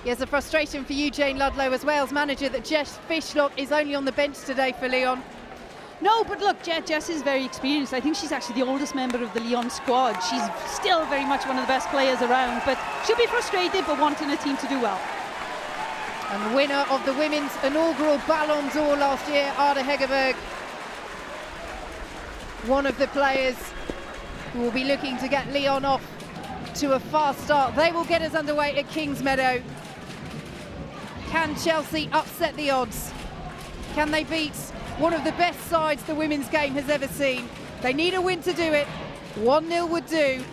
Yes, a frustration for you, Jane Ludlow, as Wales manager, that Jess Fishlock is only on the bench today for Lyon. No, but look, Jess is very experienced. I think she's actually the oldest member of the Lyon squad. She's still very much one of the best players around, but she'll be frustrated, but wanting her team to do well. And the winner of the women's inaugural Ballon d'Or last year, Ada Hegerberg, one of the players who will be looking to get Lyon off to a fast start. They will get us underway at Kingsmeadow. Can Chelsea upset the odds? Can they beat one of the best sides the women's game has ever seen? They need a win to do it. 1-0 would do.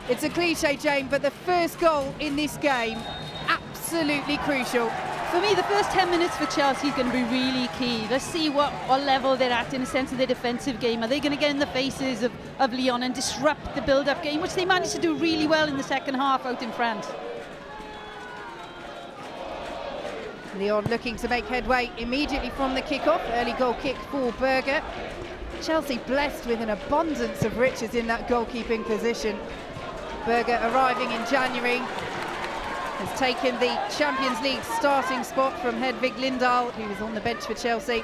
It's a cliche, Jane, but the first goal in this game, absolutely crucial. For me, the first 10 minutes for Chelsea is going to be really key. Let's see what level they're at in a sense of their defensive game. Are they going to get in the faces of Lyon and disrupt the build-up game, which they managed to do really well in the second half out in France? Lyon looking to make headway immediately from the kick-off. Early goal kick for Berger. Chelsea blessed with an abundance of riches in that goalkeeping position. Berger arriving in January has taken the Champions League starting spot from Hedvig Lindahl, who was on the bench for Chelsea.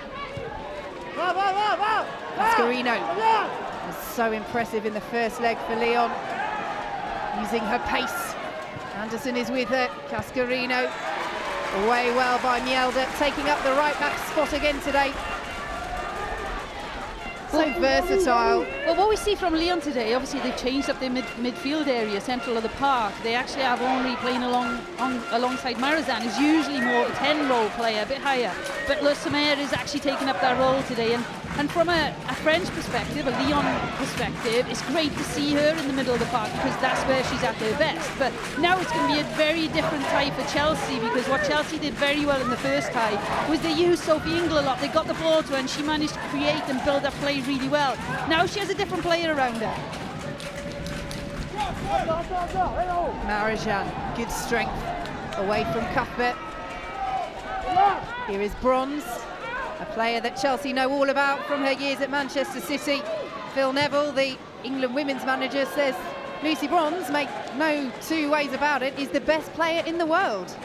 Cascarino was so impressive in the first leg for Lyon, using her pace. Anderson is with her. Cascarino, away well by Mjelde, taking up the right back spot again today. So versatile. Well, what we see from Lyon today, obviously they've changed up their midfield area, central of the park. They actually have Henry playing alongside Marizan, who's usually more of a 10 role player, a bit higher. But Le Sommer is actually taking up that role today. And from a French perspective, a Lyon perspective, it's great to see her in the middle of the park because that's where she's at her best. But now it's going to be a very different tie for Chelsea, because what Chelsea did very well in the first tie was they used Sophie Ingle a lot. They got the ball to her and she managed to create and build up play really well. Now she has a different player around her. Marizan, good strength away from Cuthbert. Here is Bronze, a player that Chelsea know all about from her years at Manchester City. Phil Neville, the England women's manager, says Lucy Bronze, make no two ways about it, is the best player in the world.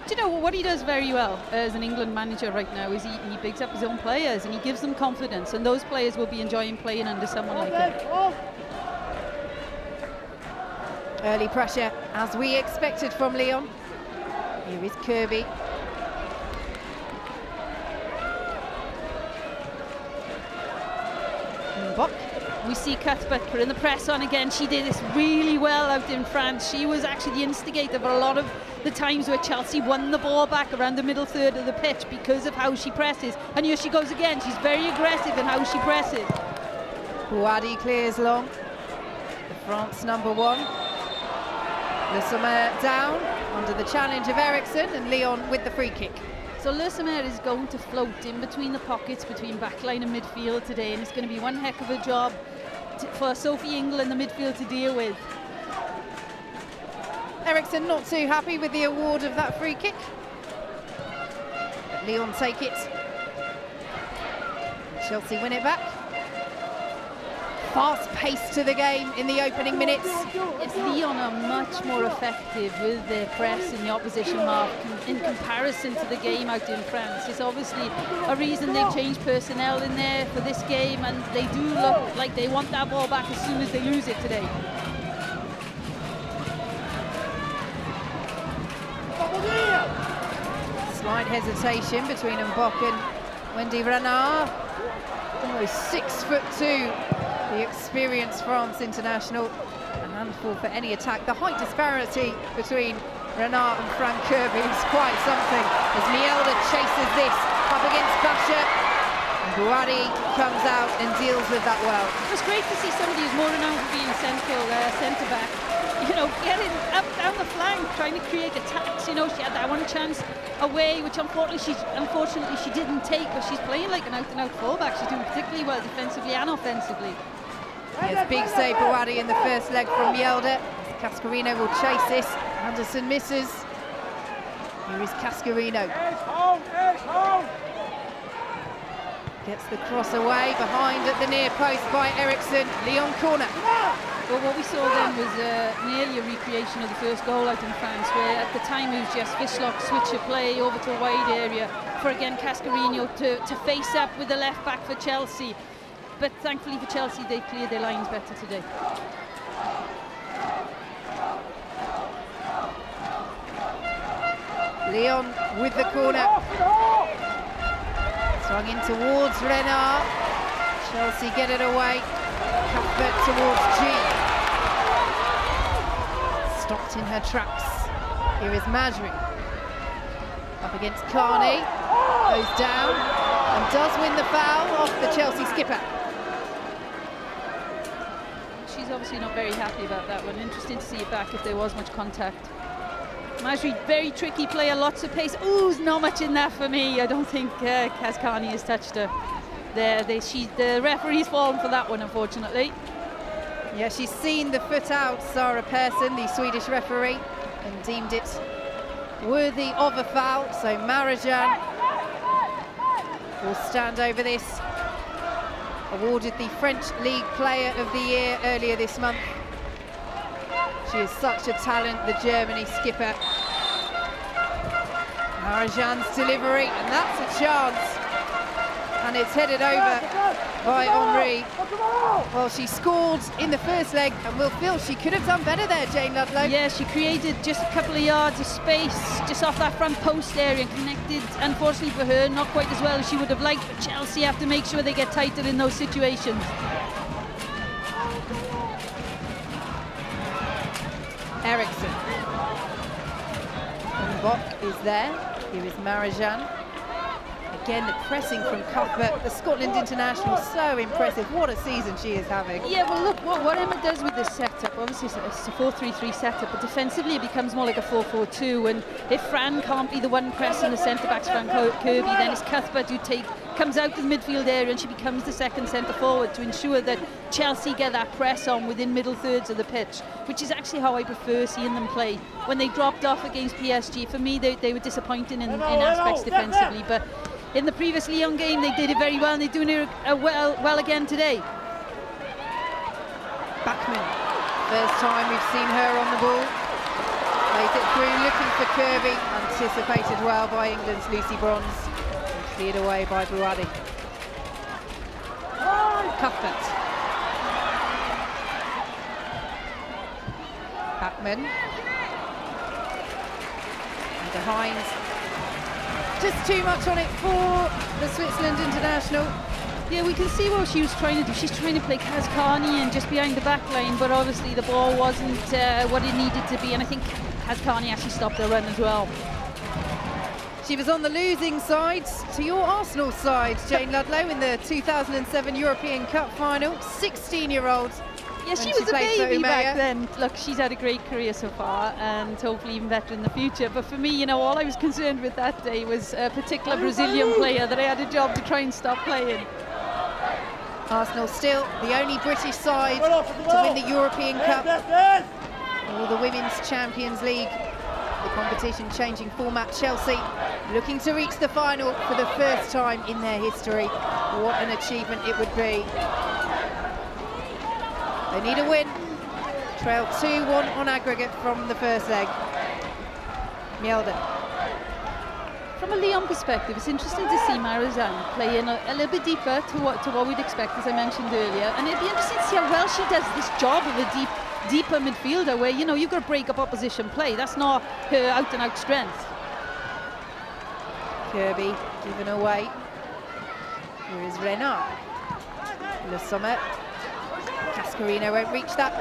Do you know what he does very well as an England manager right now is he bigs up his own players and he gives them confidence, and those players will be enjoying playing under someone like him. Early pressure, as we expected from Lyon. Here is Kirby. Mbok. We see Cuthbert putting the press on again. She did this really well out in France. She was actually the instigator for a lot of the times where Chelsea won the ball back around the middle third of the pitch because of how she presses. And here she goes again. She's very aggressive in how she presses. Bouhaddi clears long. The France number one. Le Sommer down under the challenge of Eriksson, and Lyon with the free kick. So Le Sommer is going to float in between the pockets between backline and midfield today, and it's going to be one heck of a job for Sophie Ingle in the midfield to deal with. Eriksson not too happy with the award of that free kick, but Lyon take it. Chelsea win it back. Fast pace to the game in the opening minutes. Yes, Lyon are much more effective with their press in the opposition half in comparison to the game out in France. It's obviously a reason they've changed personnel in there for this game, and they do look like they want that ball back as soon as they lose it today. Slight hesitation between Mbok and Wendy Renard. Almost 6'2", the experienced France international. A handful for any attack. The height disparity between Renard and Frank Kirby is quite something, as Mjelde chases this up against Basher. And Bouhaddi comes out and deals with that well. It was great to see somebody who's more renowned for being centre-back, you know, getting up down the flank, trying to create attacks. You know, she had that one chance away, which unfortunately she didn't take, but she's playing like an out-and-out fullback. She's doing particularly well defensively and offensively. Yes, big save Bouhaddi in the first leg from Mjelde. Cascarino will chase this. Anderson misses. Here is Cascarino. Gets the cross away, behind at the near post by Eriksson. Lyon corner. Well, what we saw then was nearly a recreation of the first goal out in France, where at the time it was just Fishlock switch a play over to a wide area for, again, Cascarino to face up with the left back for Chelsea. But thankfully for Chelsea, they cleared their lines better today. Lyon with the corner. Swung in towards Renard. Chelsea get it away. Cuthbert towards G. Stopped in her tracks. Here is Majri. Up against Carney. Goes down and does win the foul off the Chelsea skipper. She's obviously not very happy about that one. Interesting to see it back if there was much contact. Majri, very tricky player, lots of pace. Ooh, not much in that for me. I don't think Cascarni has touched her. The referee's fallen for that one, unfortunately. Yeah, she's seen the foot out, Sarah Persson, the Swedish referee, and deemed it worthy of a foul. So Marajan will stand over this. Awarded the French League Player of the Year earlier this month. She is such a talent, the Germany skipper. Marajan's delivery, and that's a chance. And it's headed over by Henri. Well, she scored in the first leg, and we'll feel she could have done better there, Jane Ludlow. Yeah, she created just a couple of yards of space just off that front post area and connected, unfortunately for her, not quite as well as she would have liked, but Chelsea have to make sure they get tighter in those situations. Eriksson. And Bock is there. Here is Marajan. Again, the pressing from Cuthbert, the Scotland international, so impressive. What a season she is having. Yeah, well, look, what Emma does with this setup, obviously it's a 4-3-3 setup, but defensively it becomes more like a 4-4-2, and if Fran can't be the one pressing the centre-backs, Fran Kirby, then it's Cuthbert who comes out to the midfield area, and she becomes the second centre-forward to ensure that Chelsea get that press on within middle thirds of the pitch, which is actually how I prefer seeing them play. When they dropped off against PSG, for me, they were disappointing in aspects defensively, but in the previous Lyon game, they did it very well, and they're doing it well again today. Backman, first time we've seen her on the ball. Plays it through, looking for Kirby. Anticipated well by England's Lucy Bronze. Cleared away by Buadi. Cuthbert. Backman. And behind. Just too much on it for the Switzerland international. Yeah, we can see what she was trying to do. She's trying to play Cascarni and just behind the back line, but obviously the ball wasn't what it needed to be, and I think Cascarni actually stopped her run as well. She was on the losing side to your Arsenal side, Jane Ludlow, in the 2007 European Cup final. 16-year-old. Yeah, she was a baby back then. Look, she's had a great career so far, and hopefully even better in the future. But for me, you know, all I was concerned with that day was a particular Brazilian player that I had a job to try and stop playing. Arsenal still the only British side to win the European Cup or the Women's Champions League. The competition changing format. Chelsea looking to reach the final for the first time in their history. What an achievement it would be. They need a win. Trail 2-1 on aggregate from the first leg. Mjelde. From a Lyon perspective, it's interesting to see Marizan play in a little bit deeper to what we'd expect, as I mentioned earlier. And it'd be interesting to see how well she does this job of a deeper midfielder, where, you know, you've got to break up opposition play. That's not her out-and-out strength. Kirby given away. Here is Renard. Le Sommet. Cascarino won't reach that.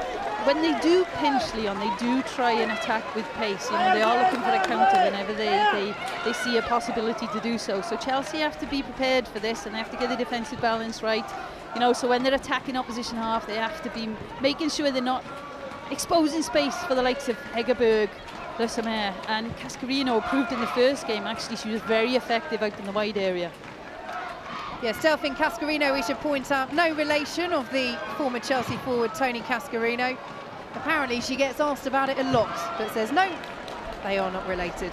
When they do pinch Lyon, they do try and attack with pace. You know, they are looking for a counter whenever they see a possibility to do so. So Chelsea have to be prepared for this, and they have to get the defensive balance right. You know, so when they're attacking opposition half, they have to be making sure they're not exposing space for the likes of Hegerberg, Le Sommet, and Cascarino proved in the first game, actually, she was very effective out in the wide area. Yes, Delphine Cascarino, we should point out, no relation of the former Chelsea forward Tony Cascarino. Apparently she gets asked about it a lot, but says no, they are not related.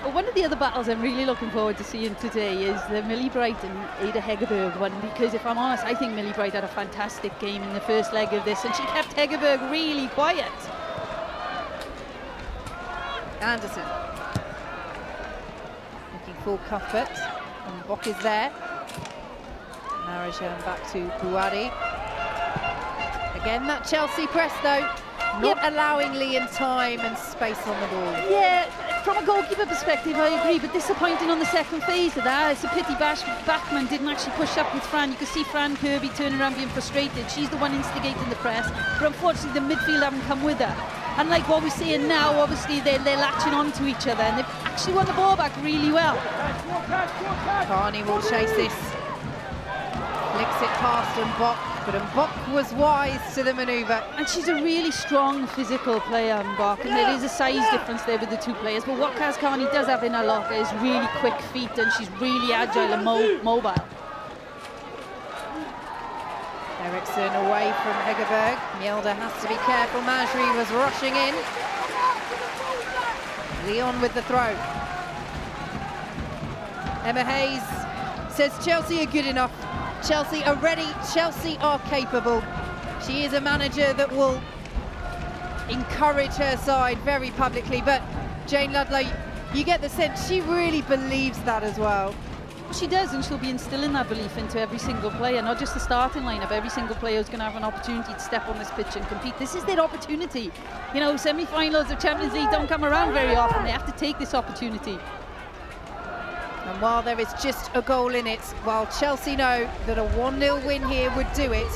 Well, one of the other battles I'm really looking forward to seeing today is the Millie Bright and Ada Hegerberg one, because if I'm honest, I think Millie Bright had a fantastic game in the first leg of this, and she kept Hegerberg really quiet. Anderson looking for Cuthbert, and Bock is there. Marajan back to Buadi. Again, that Chelsea press though, not allowing Lyon time and space on the ball. Yeah, from a goalkeeper perspective, I agree, but disappointing on the second phase of that. It's a pity Bachmann didn't actually push up with Fran. You can see Fran Kirby turning around being frustrated. She's the one instigating the press, but unfortunately the midfield haven't come with her. And like what we're seeing now, obviously they're latching on to each other, and they've actually won the ball back really well. Carney will chase this. Flicks it past Mbok, but Mbok was wise to the manoeuvre. And she's a really strong physical player, Mbok, and there is a size difference there with the two players. But what Kaz Carney does have in her locker is really quick feet, and she's really agile and mobile. Eriksson away from Hegerberg. Mjelde has to be careful. Majri was rushing in. Lyon with the throw. Emma Hayes says Chelsea are good enough. Chelsea are ready. Chelsea are capable. She is a manager that will encourage her side very publicly. But Jane Ludlow, you get the sense she really believes that as well. She does, and she'll be instilling that belief into every single player, not just the starting lineup. Every single player is going to have an opportunity to step on this pitch and compete. This is their opportunity. You know, semi-finals of Champions League don't come around very often. They have to take this opportunity. And while there is just a goal in it, while Chelsea know that a 1-0 win here would do it,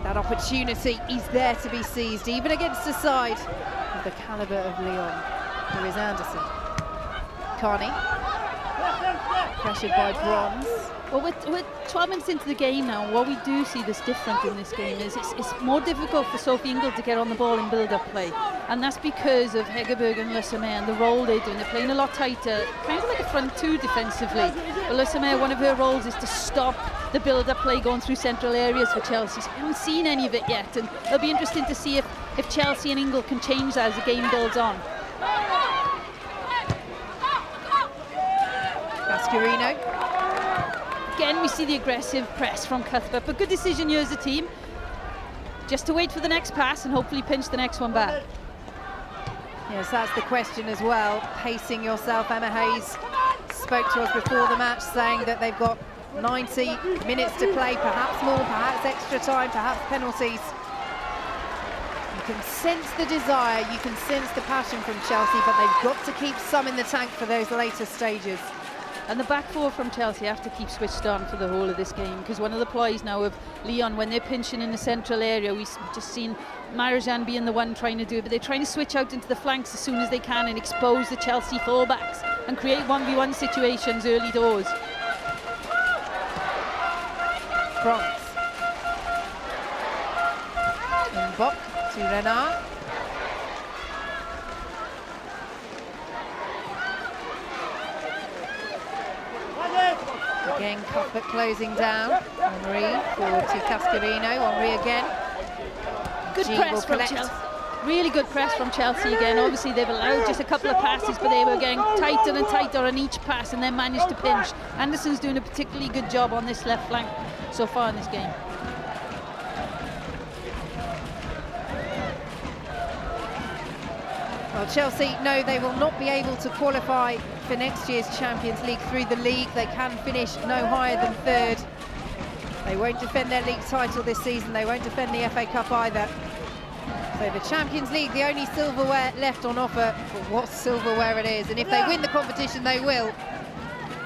that opportunity is there to be seized, even against a side of the calibre of Lyon. There is Anderson. Carney. Pressured by Bronze. Well, we're 12 minutes into the game now. What we do see that's different in this game is it's more difficult for Sophie Ingle to get on the ball in build-up play. And that's because of Hegerberg and Le Sommer and the role they're doing. They're playing a lot tighter, kind of like a front two defensively. But Le Sommer, one of her roles is to stop the build-up play going through central areas for Chelsea. So we haven't seen any of it yet. And it'll be interesting to see if Chelsea and Ingle can change that as the game builds on. Cascarino. Again, we see the aggressive press from Cuthbert, but good decision here as a team. Just to wait for the next pass and hopefully pinch the next one back. Yes, that's the question as well. Pacing yourself. Emma Hayes spoke to us before the match saying that they've got 90 minutes to play, perhaps more, perhaps extra time, perhaps penalties. You can sense the desire, you can sense the passion from Chelsea, but they've got to keep some in the tank for those later stages. And the back four from Chelsea have to keep switched on for the whole of this game, because one of the ploys now of Lyon, when they're pinching in the central area, we've just seen Marajan being the one trying to do it, but they're trying to switch out into the flanks as soon as they can and expose the Chelsea fullbacks and create 1v1 situations early doors. Bronze. Mbok to Renard. Again, Cuthbert closing down. Henri forward to Cascarino. Henri again. Good press from Chelsea. Really good press from Chelsea again. Obviously, they've allowed just a couple of passes, but they were getting tighter and tighter on each pass and then managed to pinch. Anderson's doing a particularly good job on this left flank so far in this game. Well, Chelsea know they will not be able to qualify for next year's Champions League through the league. They can finish no higher than third. They won't defend their league title this season. They won't defend the FA Cup either. So the Champions League, the only silverware left on offer, but what silverware it is. And if they win the competition, they will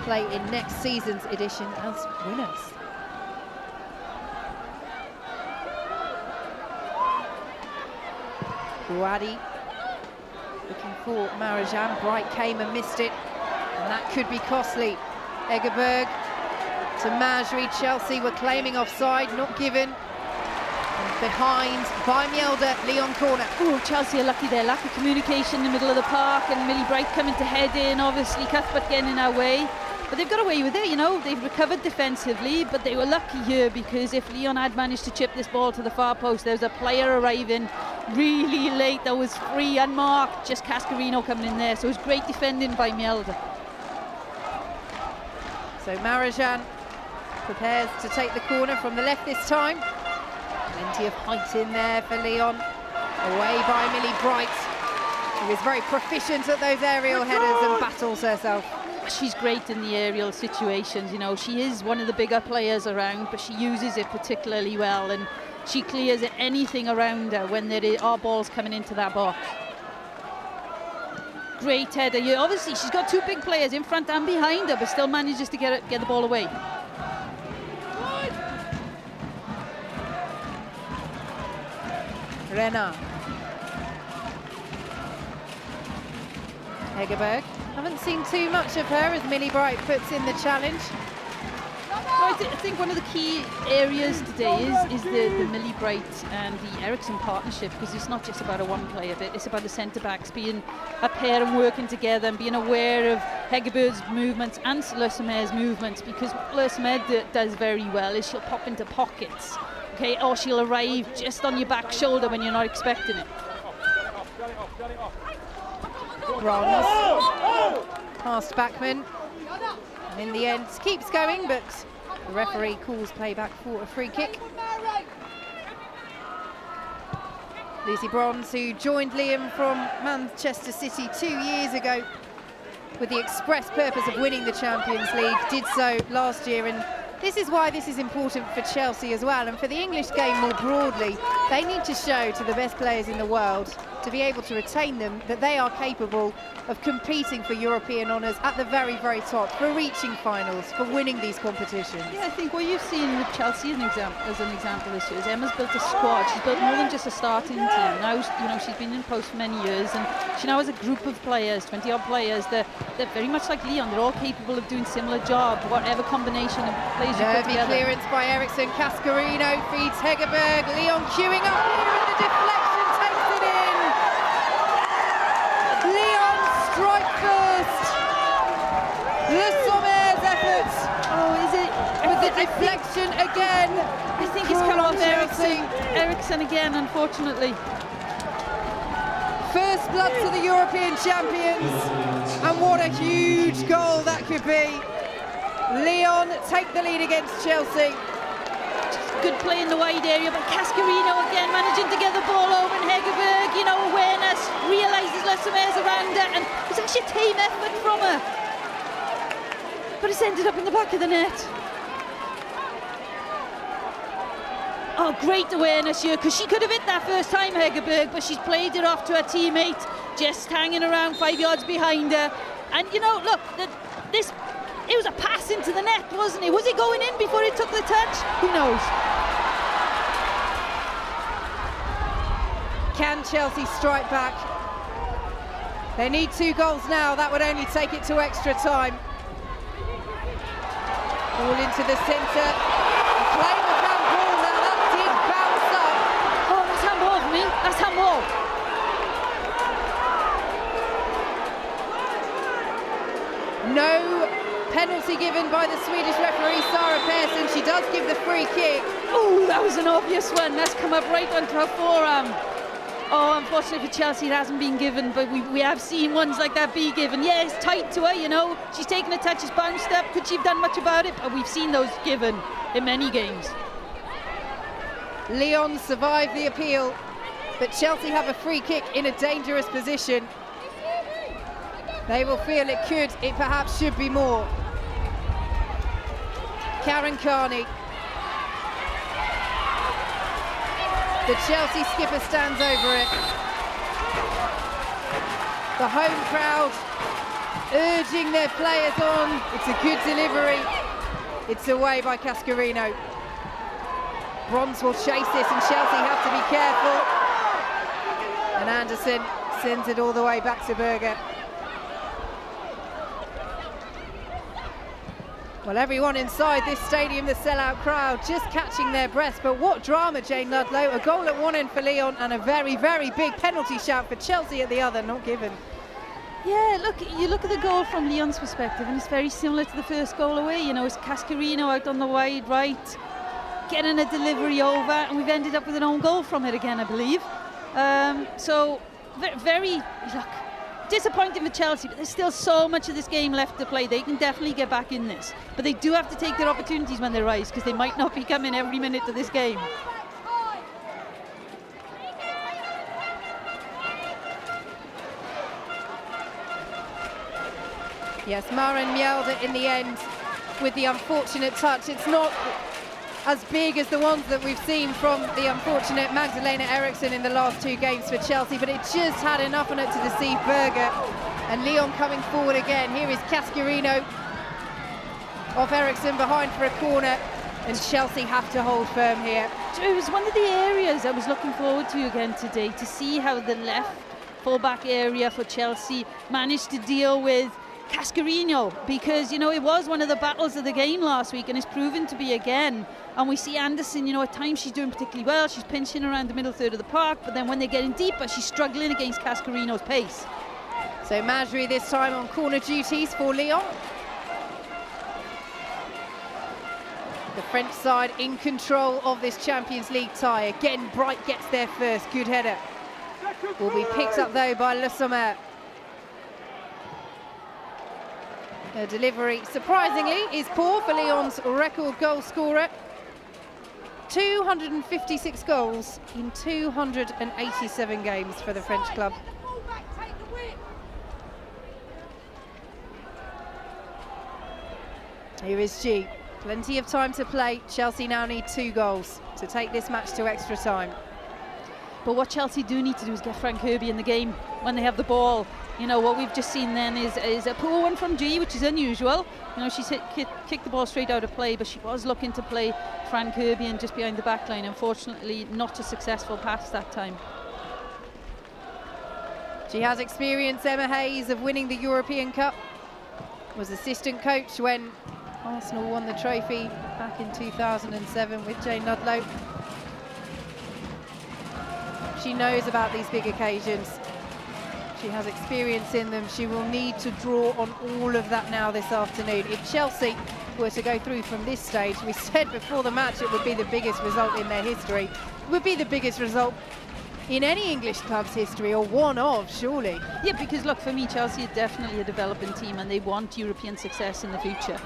play in next season's edition as winners. Buadi looking for Marajan. Bright came and missed it, and that could be costly. Hegerberg to Majri. Chelsea were claiming offside, not given. And behind by Mjelde, Lyon corner. Oh, Chelsea are lucky there. Lack of communication in the middle of the park, and Millie Bright coming to head in. Obviously, Cuthbert getting in our way. But they've got away with it, you know. They've recovered defensively, but they were lucky here because if Lyon had managed to chip this ball to the far post, there's a player arriving really late. That was free and marked. Just Cascarino coming in there. So it was great defending by Mjelde. So Marijan prepares to take the corner from the left this time. Plenty of height in there for Lyon. Away by Millie Bright, who is very proficient at those aerial headers and battles herself. She's great in the aerial situations, you know. She is one of the bigger players around, but she uses it particularly well, and she clears anything around her when there are balls coming into that box. Great header. Yeah, obviously, she's got two big players in front and behind her, but still manages to get the ball away. Renard. Hegerberg. Haven't seen too much of her as Millie Bright puts in the challenge. Well, I think one of the key areas today is the Millie Bright and the Eriksson partnership, because it's not just about a one-player bit, it's about the centre-backs being a pair and working together and being aware of Hegerberg's movements and Le Sommer's movements, because what Le Sommer does very well is she'll pop into pockets, okay, or she'll arrive just on your back shoulder when you're not expecting it. Bronze past Backman, and in the end keeps going, but the referee calls playback for a free kick. Lucy Bronze, who joined Lyon from Manchester City 2 years ago with the express purpose of winning the Champions League, did so last year, and this is why this is important for Chelsea as well, and for the English game more broadly. They need to show to the best players in the world, to be able to retain them, that they are capable of competing for European honours at the very, very top, for reaching finals, for winning these competitions. Yeah, I think what you've seen with Chelsea as an example this year is Emma's built a squad. She's built more than just a starting team. Now, you know, she's been in post for many years, and she now has a group of players, 20-odd players. They're very much like Lyon. They're all capable of doing similar jobs, whatever combination of players you put together. Clearance by Eriksson. Cascarino feeds Hegerberg. Lyon queuing up here, and the deflection takes it in. Lyon strike first. Le Sommer's effort. Oh, is it? With the deflection again. I think it's come off Eriksson again, unfortunately. First blood to the European champions, and what a huge goal that could be. Lyon take the lead against Chelsea. Good play in the wide area, but Cascarino again managing to get the ball over, and Hegerberg, you know, awareness, realises Le Sommer's around her, and it's actually a team effort from her. But it's ended up in the back of the net. Oh, great awareness here, because she could have hit that first time, Hegerberg, but she's played it off to her teammate, just hanging around 5 yards behind her. And, you know, look, it was a pass into the net, wasn't it? Was he going in before he took the touch? Who knows? Can Chelsea strike back? They need 2 goals now. That would only take it to extra time. Ball into the centre. Claim of handball now. That did bounce up. Oh, that's handball for me. That's handball. No penalty given by the Swedish referee Sarah Persson. She does give the free kick. Oh, that was an obvious one. That's come up right onto her forearm. Oh, unfortunately for Chelsea, it hasn't been given, but we have seen ones like that be given. Yeah, it's tight to her, you know. She's taken a touch, it's bounced up. Could she have done much about it? But we've seen those given in many games. Lyon survived the appeal, but Chelsea have a free kick in a dangerous position. They will feel it could, it perhaps should be more. Karen Carney. The Chelsea skipper stands over it. The home crowd urging their players on. It's a good delivery. It's away by Cascarino. Bronze will chase this, and Chelsea have to be careful. And Anderson sends it all the way back to Berger. Well, everyone inside this stadium, the sellout crowd, just catching their breath. But what drama, Jane Ludlow. A goal at one end for Lyon and a very, very big penalty shout for Chelsea at the other, not given. Yeah, look, you look at the goal from Lyon's perspective, and it's very similar to the first goal away. You know, it's Cascarino out on the wide right, getting a delivery over, and we've ended up with an own goal from it again, I believe. So very, look, disappointing for Chelsea, but there's still so much of this game left to play. They can definitely get back in this, but they do have to take their opportunities when they rise, because they might not be coming every minute of this game. Yes, Maren Mjelde in the end with the unfortunate touch. It's not as big as the ones that we've seen from the unfortunate Magdalena Eriksson in the last 2 games for Chelsea, but it just had enough on it to deceive Berger. And Lyon coming forward again. Here is Cascarino off Eriksson behind for a corner, and Chelsea have to hold firm here. It was one of the areas I was looking forward to again today, to see how the left full-back area for Chelsea managed to deal with Cascarino, because, you know, it was one of the battles of the game last week, and it's proven to be again. And we see Anderson, you know, at times she's doing particularly well. She's pinching around the middle third of the park, but then when they're getting deeper, she's struggling against Cascarino's pace. So Majri this time on corner duties for Lyon. The French side in control of this Champions League tie. Again, Bright gets there first. Good header. Will be picked up though by Le Sommer. The delivery, surprisingly, is poor for Lyon's record goal scorer. 256 goals in 287 games for the French club. Here is G. Plenty of time to play. Chelsea now need 2 goals to take this match to extra time. But what Chelsea do need to do is get Frank Kirby in the game when they have the ball. You know, what we've just seen then is a poor one from G, which is unusual. You know, she's kicked the ball straight out of play, but she was looking to play Frank Kirby and just behind the back line. Unfortunately, not a successful pass that time. She has experience, Emma Hayes, of winning the European Cup. Was assistant coach when Arsenal won the trophy back in 2007 with Jane Ludlow. She knows about these big occasions. She has experience in them. She will need to draw on all of that now this afternoon. If Chelsea were to go through from this stage, we said before the match it would be the biggest result in their history. It would be the biggest result in any English club's history, or one of, surely. Yeah, because look, for me, Chelsea are definitely a developing team and they want European success in the future.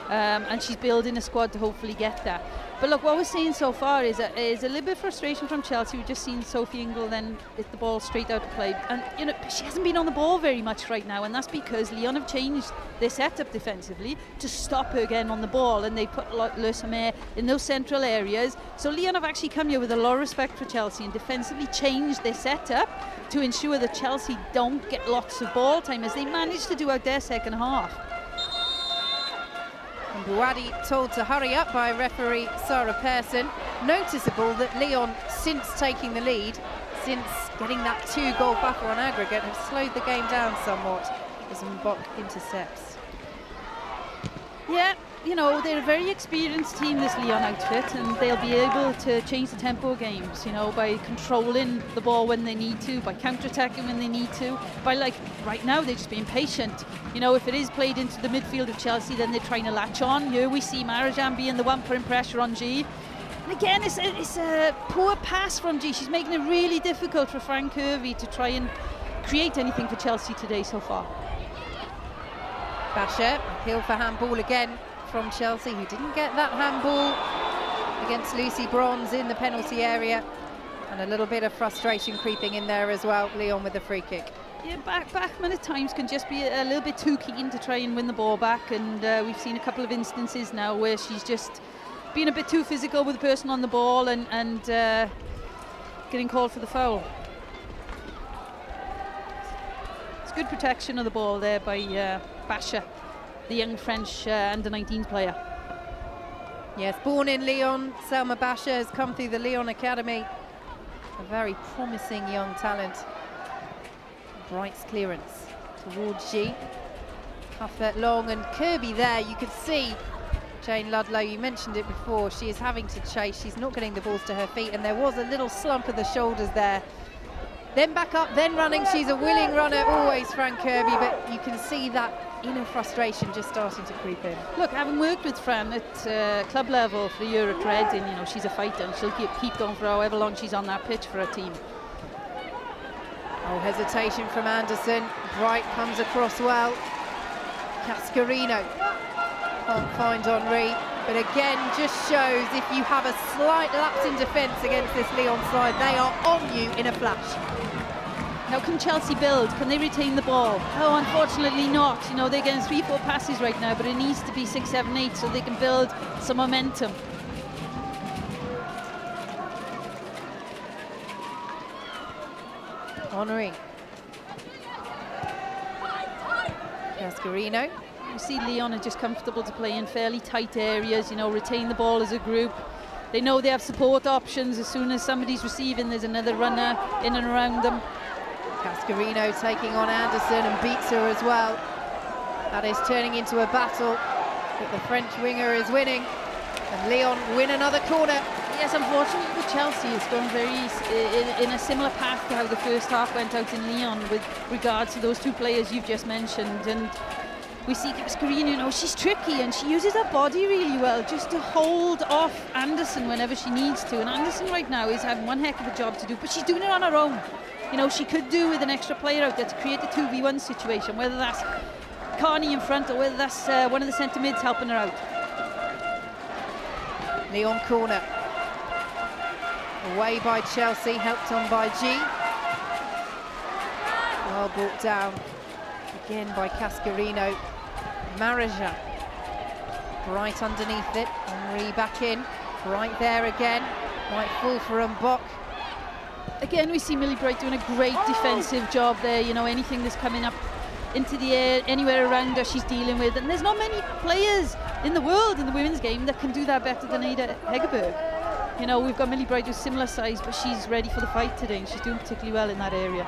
And she's building a squad to hopefully get that. But look, what we're seeing so far is a little bit of frustration from Chelsea. We've just seen Sophie Ingle then hit the ball straight out of play. And, you know, she hasn't been on the ball very much right now, and that's because Lyon have changed their setup defensively to stop her again on the ball, and they put Le Sommer in those central areas. So Lyon have actually come here with a lot of respect for Chelsea and defensively changed their setup to ensure that Chelsea don't get lots of ball time, as they managed to do out their second half. And Bouadi told to hurry up by referee Sarah Persson. Noticeable that Lyon, since taking the lead, since getting that 2-goal buffer on aggregate, have slowed the game down somewhat as Mbok intercepts. Yeah, you know, they're a very experienced team, this Lyon outfit, and they'll be able to change the tempo of games, you know, by controlling the ball when they need to, by counter-attacking when they need to, by, like, right now they're just being patient. You know, if it is played into the midfield of Chelsea, then they're trying to latch on. Here we see Marajan being the one putting pressure on G. And again, it's a poor pass from G. She's making it really difficult for Frank Kirby to try and create anything for Chelsea today so far. Basher, appeal for handball again from Chelsea, who didn't get that handball against Lucy Bronze in the penalty area. And a little bit of frustration creeping in there as well. Lyon with the free kick. Yeah, Bachmann at times can just be a little bit too keen to try and win the ball back, and we've seen a couple of instances now where she's just been a bit too physical with the person on the ball and getting called for the foul. It's good protection of the ball there by Basher, the young French under-19 player. Yes, born in Lyon, Selma Basher has come through the Lyon Academy. A very promising young talent. Bright's clearance towards G. Cuthbert long and Kirby there. You could see Jane Ludlow, you mentioned it before, she is having to chase. She's not getting the balls to her feet, and there was a little slump of the shoulders there. Then back up, then running. She's a willing runner, always, Frank Kirby, but you can see that inner frustration just starting to creep in. Look, having worked with Fran at club level for a year at Reading, you know, she's a fighter and she'll keep going for however long she's on that pitch for her team. Oh, hesitation from Anderson. Bright comes across well. Cascarino can't find Henri, but again just shows if you have a slight lapse in defence against this Lyon side, they are on you in a flash. Now can Chelsea build? Can they retain the ball? Oh, unfortunately not. You know, they're getting 3-4 passes right now, but it needs to be 6, 7, 8 so they can build some momentum. Henri. Cascarino. You see Lyon are just comfortable to play in fairly tight areas, you know, retain the ball as a group. They know they have support options. As soon as somebody's receiving, there's another runner in and around them. Cascarino taking on Anderson and beats her as well. That is turning into a battle, but the French winger is winning, and Lyon win another corner. Yes, unfortunately for Chelsea, it's gone very in a similar path to how the first half went out in Lyon with regards to those two players you've just mentioned. And we see Cascarino, you know, she's tricky and she uses her body really well just to hold off Anderson whenever she needs to. And Anderson right now is having one heck of a job to do, but she's doing it on her own. You know, she could do with an extra player out there to create a 2v1 situation, whether that's Carney in front or whether that's one of the centre mids helping her out. Lyon corner. Away by Chelsea, helped on by G. Well brought down again by Cascarino. Marajan. Bright underneath it. Henri back in. Bright there again. Might fall for Mbok. Again, we see Millie Bright doing a great defensive job there. You know, anything that's coming up into the air, anywhere around her, she's dealing with. And there's not many players in the world in the women's game that can do that better than Ada Hegerberg. You know, we've got Millie Bright who's similar size, but she's ready for the fight today, and she's doing particularly well in that area.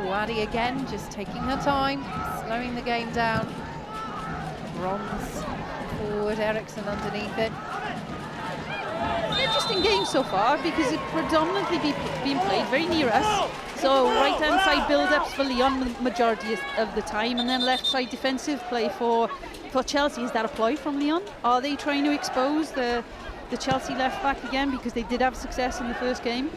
Wadi again, just taking her time, slowing the game down. Bronze forward, Eriksson underneath it. It's an interesting game so far because it's predominantly being played very near us. So right-hand side build-ups for Lyon the majority of the time, and then left-side defensive play for Chelsea. Is that a ploy from Lyon? Are they trying to expose the Chelsea left back again, because they did have success in the first game?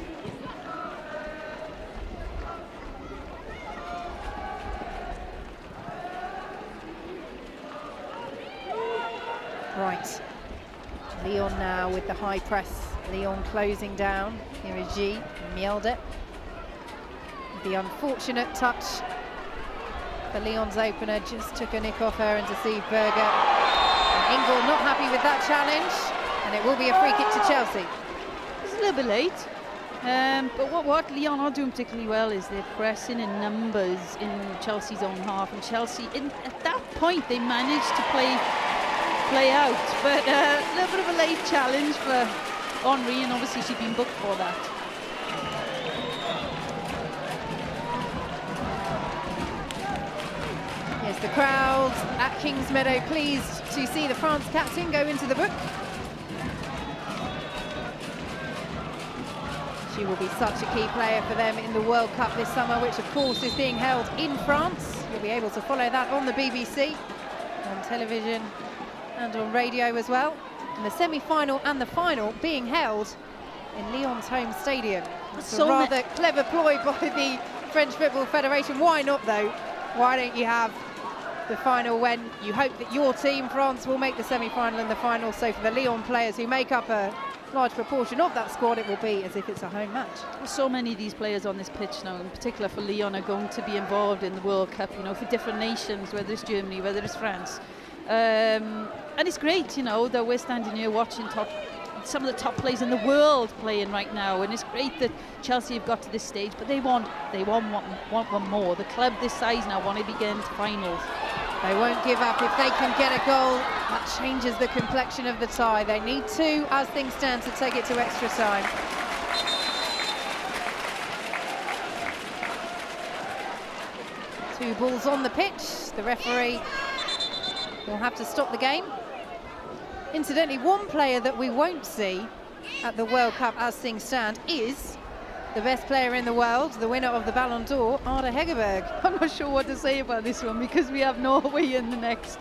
Right, Lyon now with the high press. Lyon closing down. Here is G. Mjelde. The unfortunate touch for Lyon's opener, just took a nick off her and deceived Berger. And Engel not happy with that challenge, and it will be a free kick to Chelsea. It's a little bit late, but what Lyon are doing particularly well is they're pressing in numbers in Chelsea's own half, and Chelsea, at that point, they managed to play out, but a little bit of a late challenge for Henri, and obviously she's been booked for that. Yes, the crowd at Kingsmeadow pleased to see the France captain go into the book. She will be such a key player for them in the World Cup this summer, which of course is being held in France. You'll be able to follow that on the BBC, on television and on radio as well. And the semi-final and the final being held in Lyon's home stadium. It's a rather clever ploy by the French Football Federation. Why not though? Why don't you have the final when you hope that your team, France, will make the semi-final and the final? So for the Lyon players who make up a large proportion of that squad, it will be as if it's a home match. So many of these players on this pitch now, in particular for Lyon, are going to be involved in the World Cup, you know, for different nations, whether it's Germany, whether it's France. And it's great, you know, that we're standing here watching some of the top players in the world playing right now, and it's great that Chelsea have got to this stage, but they want one more. The club this size now want to be getting to finals. They won't give up if they can get a goal. That changes the complexion of the tie. They need two, as things stand, to take it to extra time. Two balls on the pitch. The referee will have to stop the game. Incidentally, one player that we won't see at the World Cup as things stand is the best player in the world, the winner of the Ballon d'Or, Ada Hegerberg. I'm not sure what to say about this one because we have Norway in the next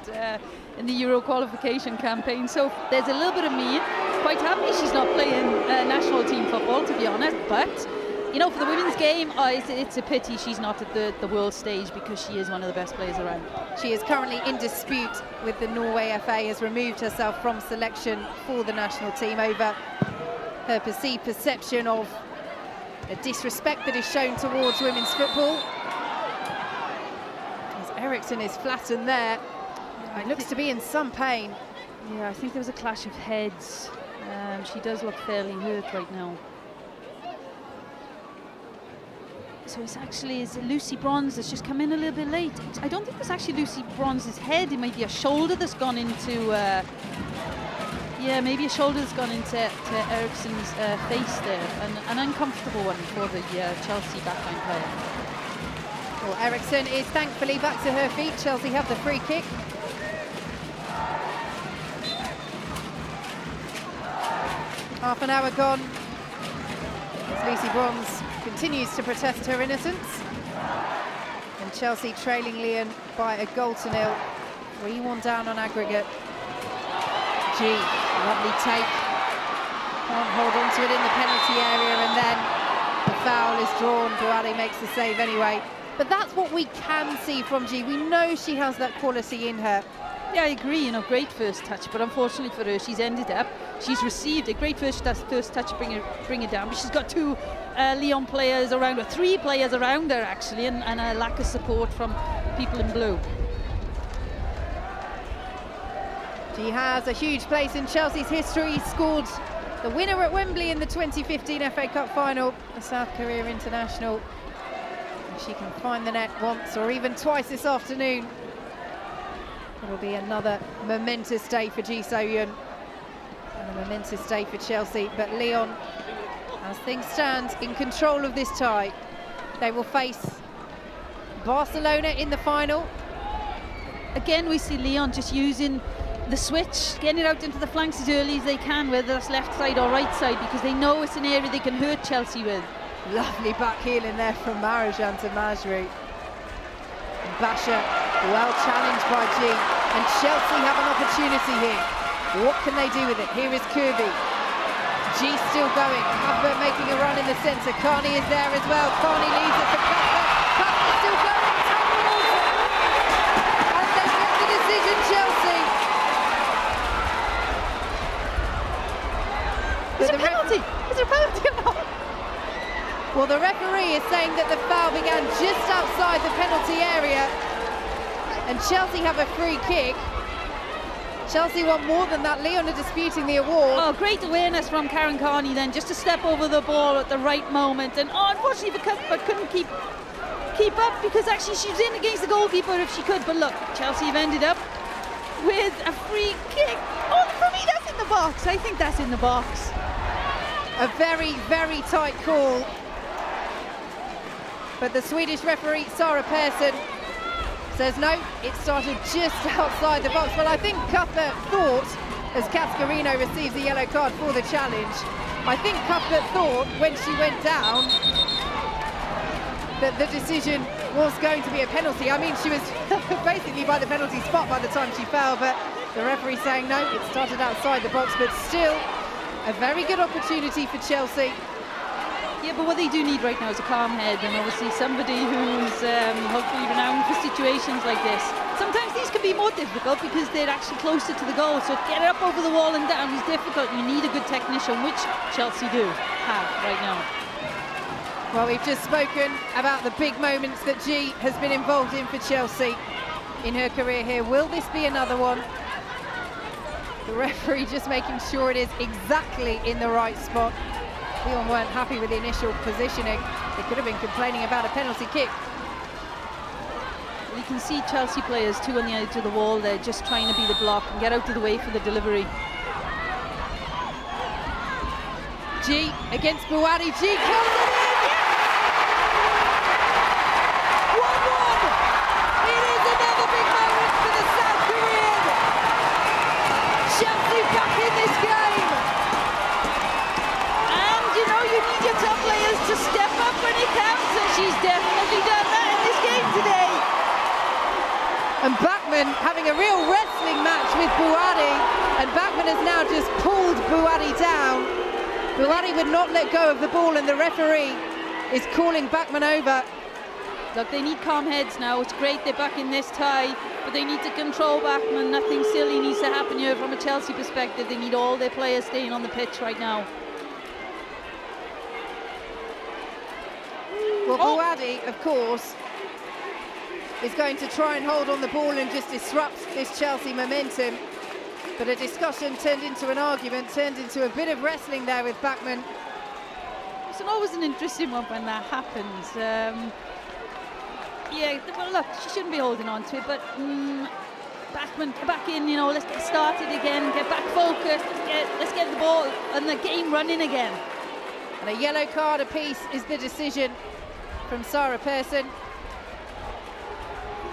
in the Euro qualification campaign. So there's a little bit of me quite happy she's not playing national team football, to be honest. But you know, for the women's game, it's a pity she's not at the world stage, because she is one of the best players around. She is currently in dispute with the Norway FA, has removed herself from selection for the national team over her perceived perception of a disrespect that is shown towards women's football. As Eriksson is flattened there, it looks to be in some pain. Yeah, I think there was a clash of heads. She does look fairly hurt right now. So it's Lucy Bronze that's just come in a little bit late. I don't think it's actually Lucy Bronze's head. It might be a shoulder that's gone into... yeah, maybe a shoulder that's gone into Eriksson's face there. An uncomfortable one for the Chelsea backline player. Well, Eriksson is thankfully back to her feet. Chelsea have the free kick. Half an hour gone. As Lucy Bronze continues to protest her innocence. And Chelsea trailing Lyon by a goal to nil. 3-1 down on aggregate. Lovely take. Can't hold on to it in the penalty area, and then the foul is drawn. Buhari makes the save anyway. But that's what we can see from G. We know she has that quality in her. Yeah, I agree, you know, great first touch, but unfortunately for her, she's received a great first touch to bring her down, but she's got two Lyon players around her, 3 players around her actually, and a lack of support from people in blue. She has a huge place in Chelsea's history, scored the winner at Wembley in the 2015 FA Cup final, the South Korea international. If she can find the net once or even twice this afternoon, it'll be another momentous day for Ji So-yun and a momentous day for Chelsea. But Lyon, as things stand, in control of this tie. They will face Barcelona in the final. Again, we see Lyon just using the switch, getting it out into the flanks as early as they can, whether that's left side or right side, because they know it's an area they can hurt Chelsea with. Lovely back heel in there from Marajan to Majri. Basha, well challenged by G, and Chelsea have an opportunity here. What can they do with it? Here is Kirby. G still going, Cuthbert making a run in the centre. Carney is there as well. Carney leaves it for Cuthbert. Cuthbert still going, and they get the decision, Chelsea. Is it a penalty? Is it a penalty or not? Well, the referee is saying that the foul began just outside the penalty area, and Chelsea have a free kick. Chelsea want more than that. Lyon are disputing the award. Oh, great awareness from Karen Carney then, just to step over the ball at the right moment. And unfortunately for Cuthbert, couldn't keep up, because actually she's in against the goalkeeper if she could. But look, Chelsea have ended up with a free kick. Oh, for me, that's in the box. I think that's in the box. A very, very tight call. But the Swedish referee, Sara Persson, says no, it started just outside the box. Well, I think Cuthbert thought, as Cascarino receives a yellow card for the challenge, I think Cuthbert thought when she went down that the decision was going to be a penalty. I mean, she was basically by the penalty spot by the time she fell, but the referee saying no, it started outside the box, but still a very good opportunity for Chelsea. Yeah, but what they do need right now is a calm head, and obviously somebody who's hopefully renowned for situations like this. Sometimes these can be more difficult because they're actually closer to the goal, so get it up over the wall and down is difficult. You need a good technician, which Chelsea do have right now. Well, we've just spoken about the big moments that G has been involved in for Chelsea in her career here. Will this be another one? The referee just making sure it is exactly in the right spot. Lyon weren't happy with the initial positioning. They could have been complaining about a penalty kick. You can see Chelsea players, 2 on the edge of the wall there, just trying to be the block and get out of the way for the delivery. G against Buhari. G kills it in! Yes! 1-1! It is another big moment for the South Korean. Chelsea back in this game. And you know, you need your top players to step up when it counts, and she's definitely done that in this game today. And Bachmann having a real wrestling match with Buhari, and Bachmann has now just pulled Buhari down. Buhari would not let go of the ball, and the referee is calling Bachmann over. Look, they need calm heads now. It's great they're back in this tie, but they need to control Bachmann. Nothing silly needs to happen here from a Chelsea perspective. They need all their players staying on the pitch right now. Well, Bouadi, of course, is going to try and hold on the ball and just disrupt this Chelsea momentum. But a discussion turned into an argument, turned into a bit of wrestling there with Bachmann. It's always an interesting one when that happens. Yeah, well, look, she shouldn't be holding on to it, but Bachmann, get back in, you know, let's get started again, get back focused, let's get the ball and the game running again. And a yellow card apiece is the decision from Sarah Persson.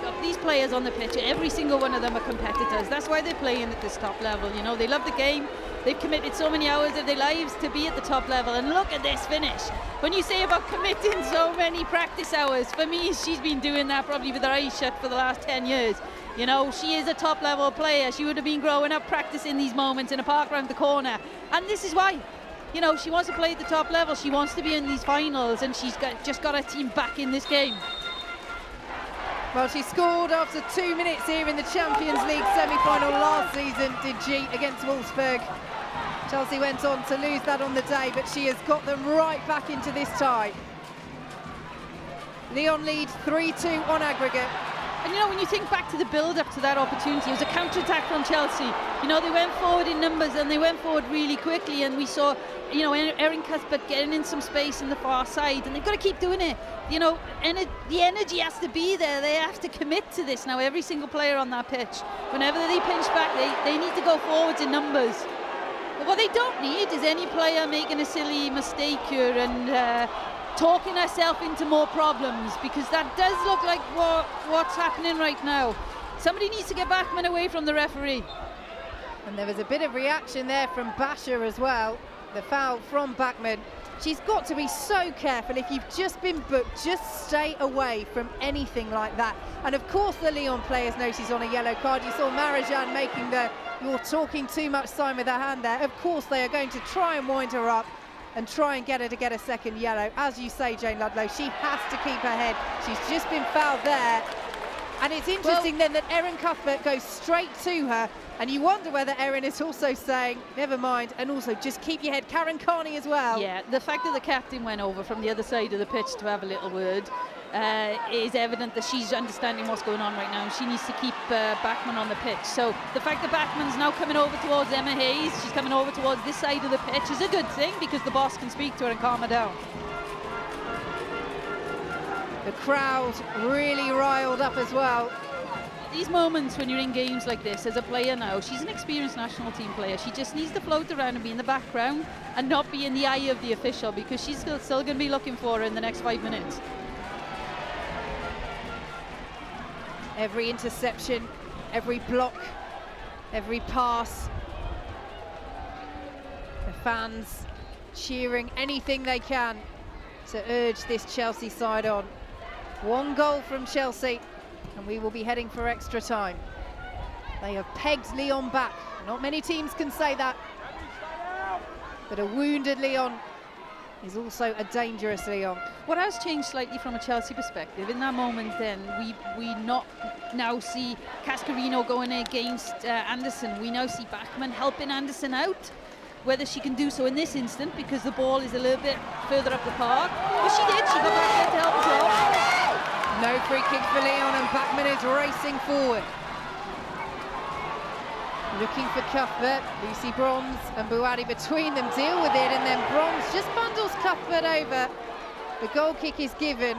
Look, these players on the pitch, every single one of them are competitors. That's why they're playing at this top level. You know, they love the game. They've committed so many hours of their lives to be at the top level. And look at this finish. When you say about committing so many practice hours, for me, she's been doing that probably with her eyes shut for the last 10 years. You know, she is a top level player. She would have been growing up practicing these moments in a park around the corner. And this is why. You know, she wants to play at the top level. She wants to be in these finals, and she's just got her team back in this game. Well, she scored after 2 minutes here in the Champions League semi-final last season, did she, against Wolfsburg. Chelsea went on to lose that on the day, but she has got them right back into this tie. Lyon lead 3-2 on aggregate. And you know, when you think back to the build-up to that opportunity, it was a counter-attack from Chelsea. You know, they went forward in numbers and they went forward really quickly, and we saw, you know, Erin Cuthbert getting in some space in the far side, and they've got to keep doing it. You know, the energy has to be there. They have to commit to this now, every single player on that pitch. Whenever they pinch back, they need to go forwards in numbers. But what they don't need is any player making a silly mistake here and talking herself into more problems, because that does look like what's happening right now. Somebody needs to get Bachmann away from the referee. And there was a bit of reaction there from Basher as well. The foul from Bachmann. She's got to be so careful. If you've just been booked, just stay away from anything like that. And of course the Lyon players know she's on a yellow card. You saw Marijan making the "you're talking too much" sign with her hand there. Of course they are going to try and wind her up and try and get her to get a second yellow. As you say, Jane Ludlow, she has to keep her head. She's just been fouled there. And it's interesting then that Erin Cuthbert goes straight to her, and you wonder whether Erin is also saying, never mind, and also just keep your head. Karen Carney as well. Yeah, the fact that the captain went over from the other side of the pitch to have a little word is evident that she's understanding what's going on right now, and she needs to keep Bachmann on the pitch. So the fact that Bachmann's now coming over towards Emma Hayes, she's coming over towards this side of the pitch, is a good thing, because the boss can speak to her and calm her down. The crowd really riled up as well. These moments when you're in games like this, as a player now, she's an experienced national team player. She just needs to float around and be in the background and not be in the eye of the official, because she's still going to be looking for her in the next 5 minutes. Every interception, every block, every pass. The fans cheering anything they can to urge this Chelsea side on. 1 goal from Chelsea, and we will be heading for extra time. They have pegged Lyon back. Not many teams can say that. But a wounded Lyon is also a dangerous Lyon. What has changed slightly from a Chelsea perspective, in that moment then, we not now see Cascarino going against Anderson. We now see Bachmann helping Anderson out. Whether she can do so in this instant, because the ball is a little bit further up the park. But she did, she got back there to help as well. No free kick for Lyon, and Bachmann is racing forward. Looking for Cuthbert, Lucy Bronze and Bouadi between them deal with it, and then Bronze just bundles Cuthbert over. The goal kick is given.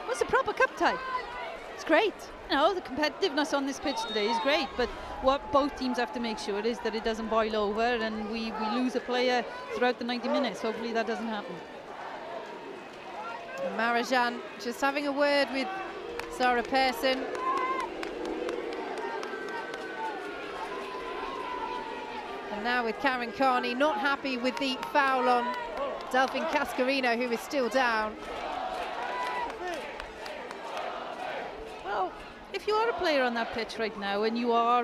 It's a proper cup tie. It's great. You know, the competitiveness on this pitch today is great, but what both teams have to make sure is that it doesn't boil over and we lose a player throughout the 90 minutes. Hopefully that doesn't happen. And Marijan just having a word with Sarah Persson. And now with Karen Carney, not happy with the foul on Delphine Cascarino, who is still down. Well, if you are a player on that pitch right now and you are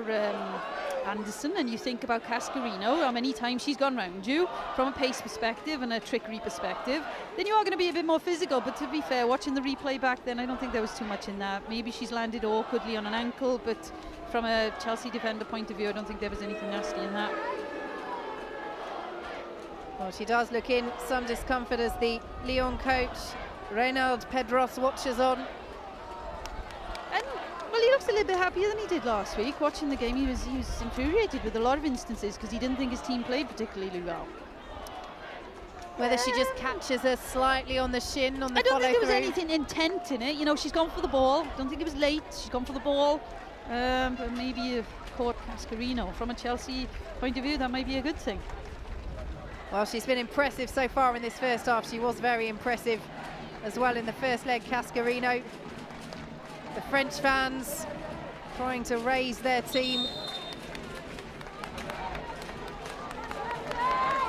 Anderson and you think about Cascarino, how many times she's gone round you from a pace perspective and a trickery perspective, then you are going to be a bit more physical. But to be fair, watching the replay back then, I don't think there was too much in that. Maybe she's landed awkwardly on an ankle, but from a Chelsea defender point of view, I don't think there was anything nasty in that. Well, she does look in some discomfort as the Lyon coach, Reynald Pedros, watches on. And well, he looks a little bit happier than he did last week. Watching the game, he was infuriated with a lot of instances because he didn't think his team played particularly well. Whether she just catches her slightly on the shin on the I don't think there was follow-through. anything intent in it. You know, she's gone for the ball. I don't think it was late. She's gone for the ball. But maybe caught Cascarino. From a Chelsea point of view, that might be a good thing. Well, she's been impressive so far in this first half. She was very impressive as well in the first leg, Cascarino. The French fans trying to raise their team.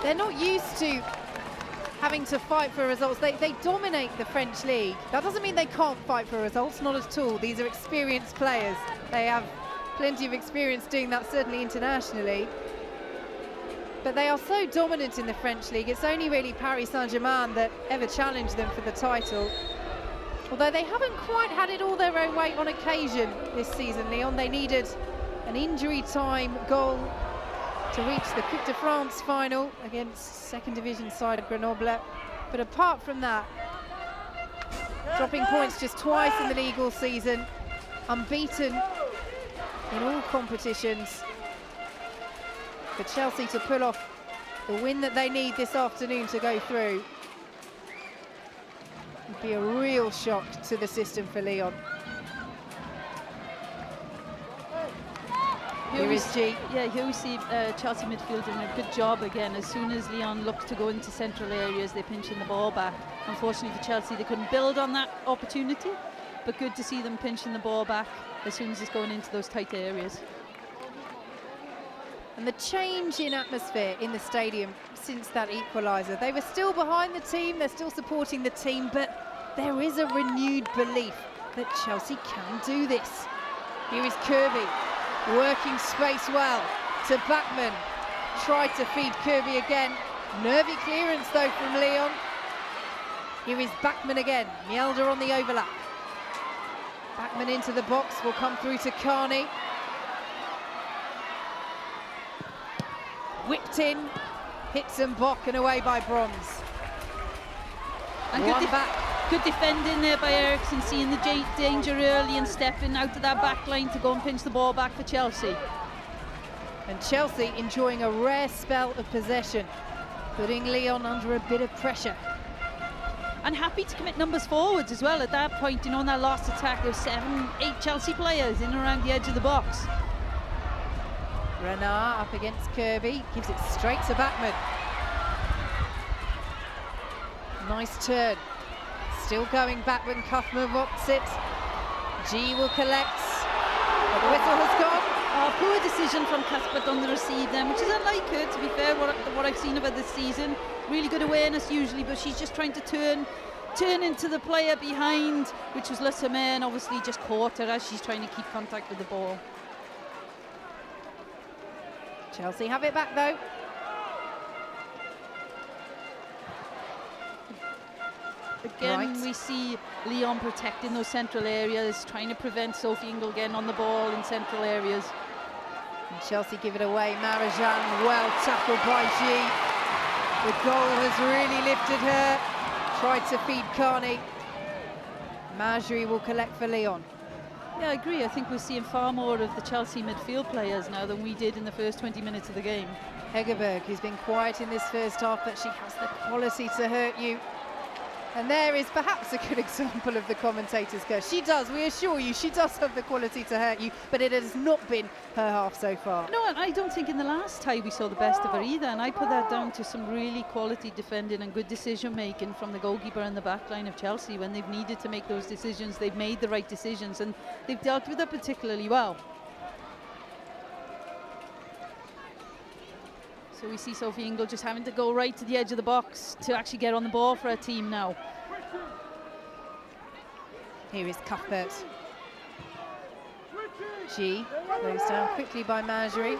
They're not used to having to fight for results. They dominate the French league. That doesn't mean they can't fight for results, not at all. These are experienced players. They have plenty of experience doing that, certainly internationally. But they are so dominant in the French league. It's only really Paris Saint-Germain that ever challenged them for the title. Although they haven't quite had it all their own way on occasion this season, Lyon. They needed an injury time goal to reach the Coupe de France final against second division side Grenoble. But apart from that, dropping points just twice in the league all season, unbeaten in all competitions. For Chelsea to pull off the win that they need this afternoon to go through would be a real shock to the system for Lyon. Here is G. Yeah, here we see Chelsea midfield doing a good job again. As soon as Lyon look to go into central areas, they're pinching the ball back. Unfortunately for Chelsea, they couldn't build on that opportunity, but good to see them pinching the ball back as soon as it's going into those tight areas. And the change in atmosphere in the stadium since that equaliser. They were still behind the team, they're still supporting the team, but there is a renewed belief that Chelsea can do this. Here is Kirby, working space well to Bachmann. Tried to feed Kirby again. Nervy clearance though from Lyon. Here is Bachmann again, Mjelder on the overlap. Bachmann into the box, will come through to Carney. Whipped in, hits and Bock and away by Bronze. And good defending there by Eriksson, seeing the danger early and stepping out to that back line to go and pinch the ball back for Chelsea. And Chelsea enjoying a rare spell of possession, putting Lyon under a bit of pressure. And happy to commit numbers forwards as well. At that point, you know, in that last attack, there were 7, 8 Chelsea players in and around the edge of the box. Renard up against Kirby, gives it straight to Bachmann. Nice turn. Still going Bachmann, Kaufman wants it. G will collect, but the whistle has gone. Oh, poor decision from Cuthbert on the receive then, which is unlike her, to be fair, what I've seen of her this season. Really good awareness usually, but she's just trying to turn into the player behind, which was Le Sommer, and obviously just caught her as she's trying to keep contact with the ball. Chelsea have it back though. Again, we see Lyon protecting those central areas, trying to prevent Sophie Ingle getting on the ball in central areas. And Chelsea give it away. Marajan, well tackled by G. The goal has really lifted her. Tried to feed Carney. Majri will collect for Lyon. Yeah, I agree. I think we're seeing far more of the Chelsea midfield players now than we did in the first 20 minutes of the game. Hegerberg, who's been quiet in this first half, but she has the quality to hurt you. And there is perhaps a good example of the commentator's curse. She does, we assure you, she does have the quality to hurt you, but it has not been her half so far. No, and I don't think in the last tie we saw the best of her either, and I put that down to some really quality defending and good decision making from the goalkeeper and the back line of Chelsea. When they've needed to make those decisions, they've made the right decisions, and they've dealt with it particularly well. So we see Sophie Ingle just having to go right to the edge of the box to actually get on the ball for her team now. Here is Cuthbert. G goes down quickly by Majri.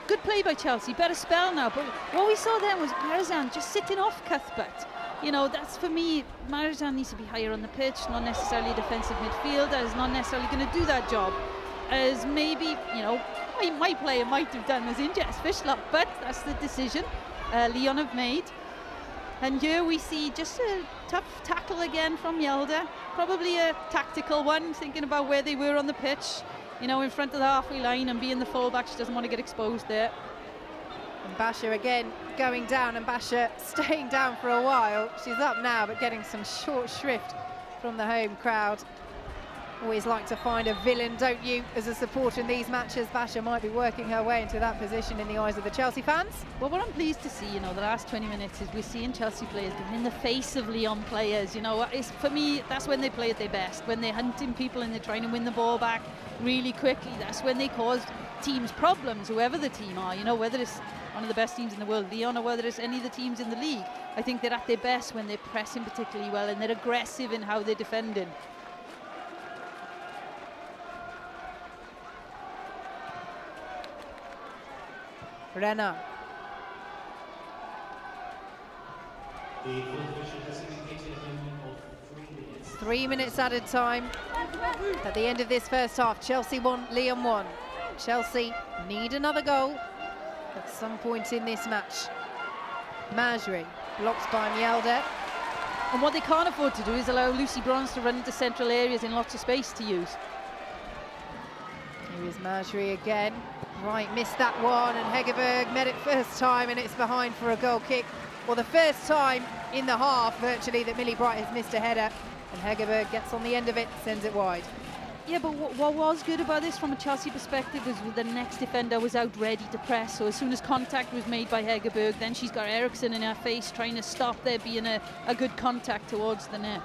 good play by Chelsea, better spell now, but what we saw then was Marizan just sitting off Cuthbert. You know, that's for me, Marizan needs to be higher on the pitch, not necessarily a defensive midfielder, is not necessarily going to do that job as maybe, you know, my player might have done as in Jess Fishlock, but that's the decision Lyon have made. And here we see just a tough tackle again from Yelda, probably a tactical one, thinking about where they were on the pitch, you know, in front of the halfway line, and being the fullback, she doesn't want to get exposed there. And Basha again going down, and Basha staying down for a while. She's up now, but getting some short shrift from the home crowd. Always like to find a villain, don't you, as a supporter in these matches? Basha might be working her way into that position in the eyes of the Chelsea fans. Well, what I'm pleased to see, you know, the last 20 minutes is we're seeing Chelsea players getting in the face of Lyon players. You know, for me, that's when they play at their best, when they're hunting people and they're trying to win the ball back really quickly. That's when they cause teams problems, whoever the team are, you know, whether it's one of the best teams in the world, Lyon, or whether it's any of the teams in the league. I think they're at their best when they're pressing particularly well and they're aggressive in how they're defending. Renner. The full official has indicated a minimum of 3 minutes. 3 minutes added time at the end of this first half. Chelsea 1, Lyon 1. Chelsea need another goal at some point in this match. Majri blocked by Mjelde. And what they can't afford to do is allow Lucy Bronze to run into central areas in lots of space to use. Here is Majri again. Right, missed that one, and Hegerberg met it first time, and it's behind for a goal kick. Well, the first time in the half, virtually, that Millie Bright has missed a header, and Hegerberg gets on the end of it, sends it wide. Yeah, but what was good about this from a Chelsea perspective was the next defender was out ready to press. So as soon as contact was made by Hegerberg, then she's got Eriksson in her face trying to stop there being a good contact towards the net.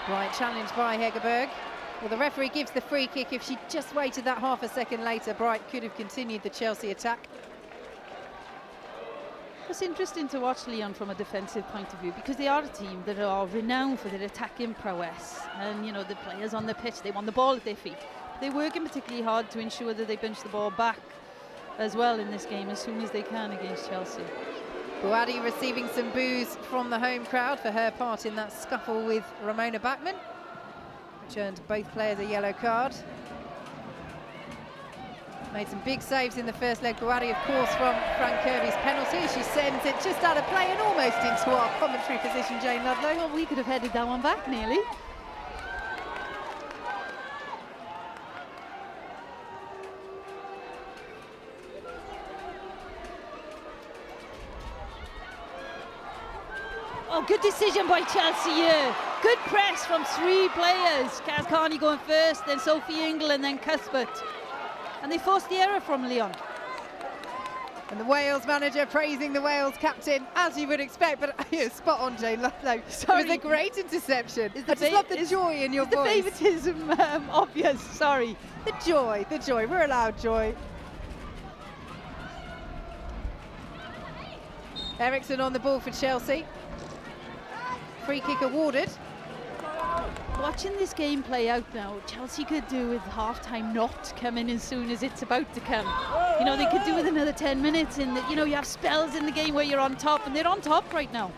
Right, challenged by Hegerberg. Well, the referee gives the free kick. If she just waited that half a second later, Bright could have continued the Chelsea attack. It's interesting to watch Lyon from a defensive point of view because they are a team that are renowned for their attacking prowess. And, you know, the players on the pitch, they want the ball at their feet. They're working particularly hard to ensure that they bunch the ball back as well in this game as soon as they can against Chelsea. Bouhaddi receiving some boos from the home crowd for her part in that scuffle with Ramona Bachmann, which earned both players a yellow card. Made some big saves in the first leg. Bouhaddi, of course, from Frank Kirby's penalty. She sends it just out of play and almost into our commentary position, Jane Ludlow. Well, we could have headed that one back nearly. Oh, good decision by Chelsea here. Good press from 3 players. Kaz Carney going first, then Sophie Ingle, and then Cuthbert. And they forced the error from Lyon. And the Wales manager praising the Wales captain, as you would expect, but you're spot on, Jane Ludlow. Sorry. It was a great interception. I just love the joy in your voice. The favouritism obvious, sorry. The joy, we're allowed joy. Eriksson on the ball for Chelsea. Free kick awarded. Watching this game play out now, Chelsea could do with half-time not coming as soon as it's about to come. You know, they could do with another 10 minutes in that, you know, you have spells in the game where you're on top, and they're on top right now.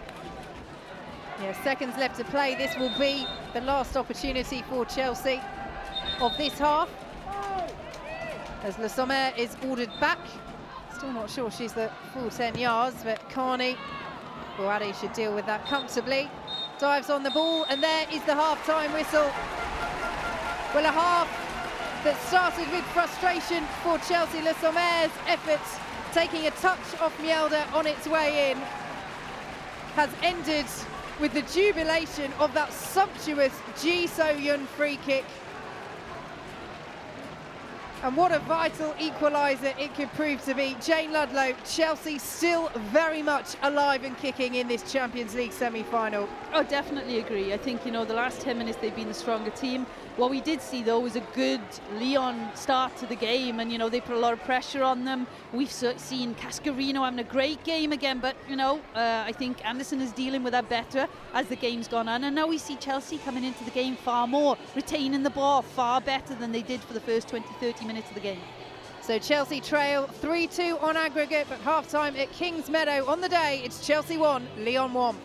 Yeah, seconds left to play. This will be the last opportunity for Chelsea of this half, as Le Sommer is ordered back. Still not sure she's the full 10 yards, but Carney, Bouhaddi should deal with that comfortably. Dives on the ball, and there is the half-time whistle. Well, a half that started with frustration for Chelsea. Le Sommer's efforts, taking a touch off Mjelde on its way in, has ended with the jubilation of that sumptuous Ji So-yun free kick. And what a vital equaliser it could prove to be. Jane Ludlow, Chelsea still very much alive and kicking in this Champions League semi-final. Oh, definitely agree. I think, you know, the last 10 minutes they've been the stronger team. What we did see though was a good Lyon start to the game, and you know they put a lot of pressure on them. We've seen Cascarino having a great game again, but you know I think Anderson is dealing with that better as the game's gone on, and now we see Chelsea coming into the game far more, retaining the ball far better than they did for the first 20-30 minutes of the game. So Chelsea trail 3-2 on aggregate, but half-time at Kings Meadow. On the day, it's Chelsea 1, Lyon 1.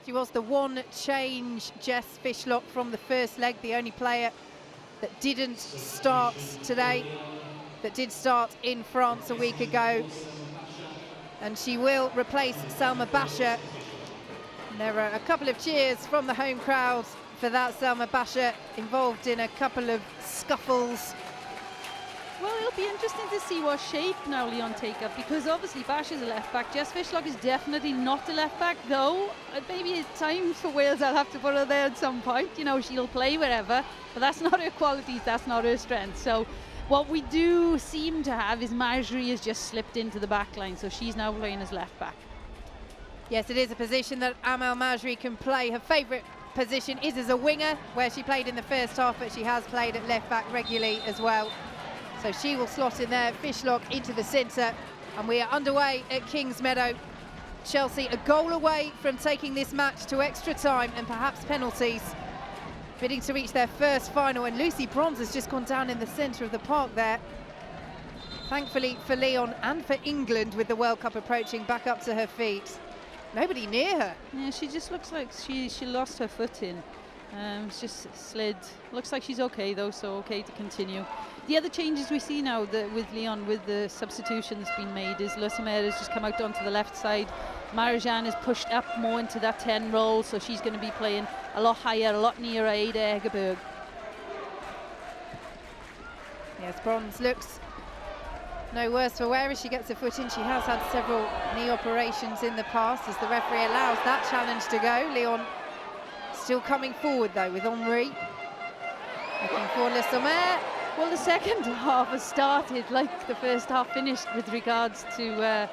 She was the one change Jess Fishlock from the first leg, the only player that didn't start today, that did start in France a week ago. And she will replace Salma Basha. And there are a couple of cheers from the home crowd for that. Salma Basha involved in a couple of scuffles. Well, it'll be interesting to see what shape now Lyon take up, because obviously Bash is a left back. Jess Fishlock is definitely not a left back, though. Maybe it's time for Wales. I'll have to put her there at some point. You know, she'll play wherever, but that's not her qualities, that's not her strength. So what we do seem to have is Marjorie has just slipped into the back line, so she's now playing as left back. Yes, it is a position that Amal Marjorie can play. Her favourite position is as a winger, where she played in the first half, but she has played at left back regularly as well. So she will slot in there, Fishlock into the centre, and we are underway at Kings Meadow. Chelsea a goal away from taking this match to extra time and perhaps penalties, bidding to reach their first final. And Lucy Bronze has just gone down in the centre of the park there. Thankfully for Lyon and for England, with the World Cup approaching, back up to her feet. Nobody near her. Yeah, she just looks like she lost her footing. It's just slid. Looks like she's okay though, so okay to continue. The other changes we see now with Lyon, with the substitution that's been made, is Le Sommer has just come out onto the left side. Marajan is pushed up more into that 10 role, so she's going to be playing a lot higher, a lot nearer Ada Egerberg. Yes, Bronze looks no worse for wear as she gets her foot in. She has had several knee operations in the past, as the referee allows that challenge to go. Lyon still coming forward though with Henri. Looking for Le Sommer. Well, the second half has started like the first half finished with regards to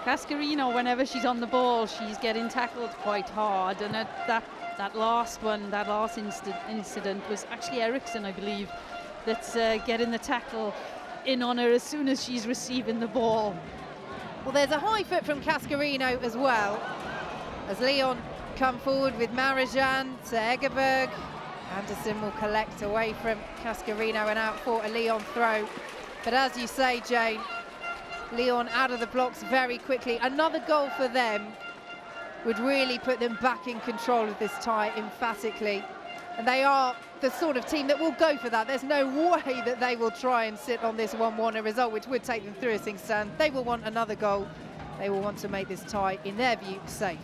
Cascarino. Whenever she's on the ball, she's getting tackled quite hard. And that last incident was actually Eriksson, I believe, that's getting the tackle in on her as soon as she's receiving the ball. Well, there's a high foot from Cascarino as well, as Lyon come forward with Marajan to Egerberg. Anderson will collect away from Cascarino and out for a Lyon throw. But as you say, Jane, Lyon out of the blocks very quickly. Another goal for them would really put them back in control of this tie emphatically. And they are the sort of team that will go for that. There's no way that they will try and sit on this 1-1, a result which would take them through as things stand. They will want another goal. They will want to make this tie, in their view, safe.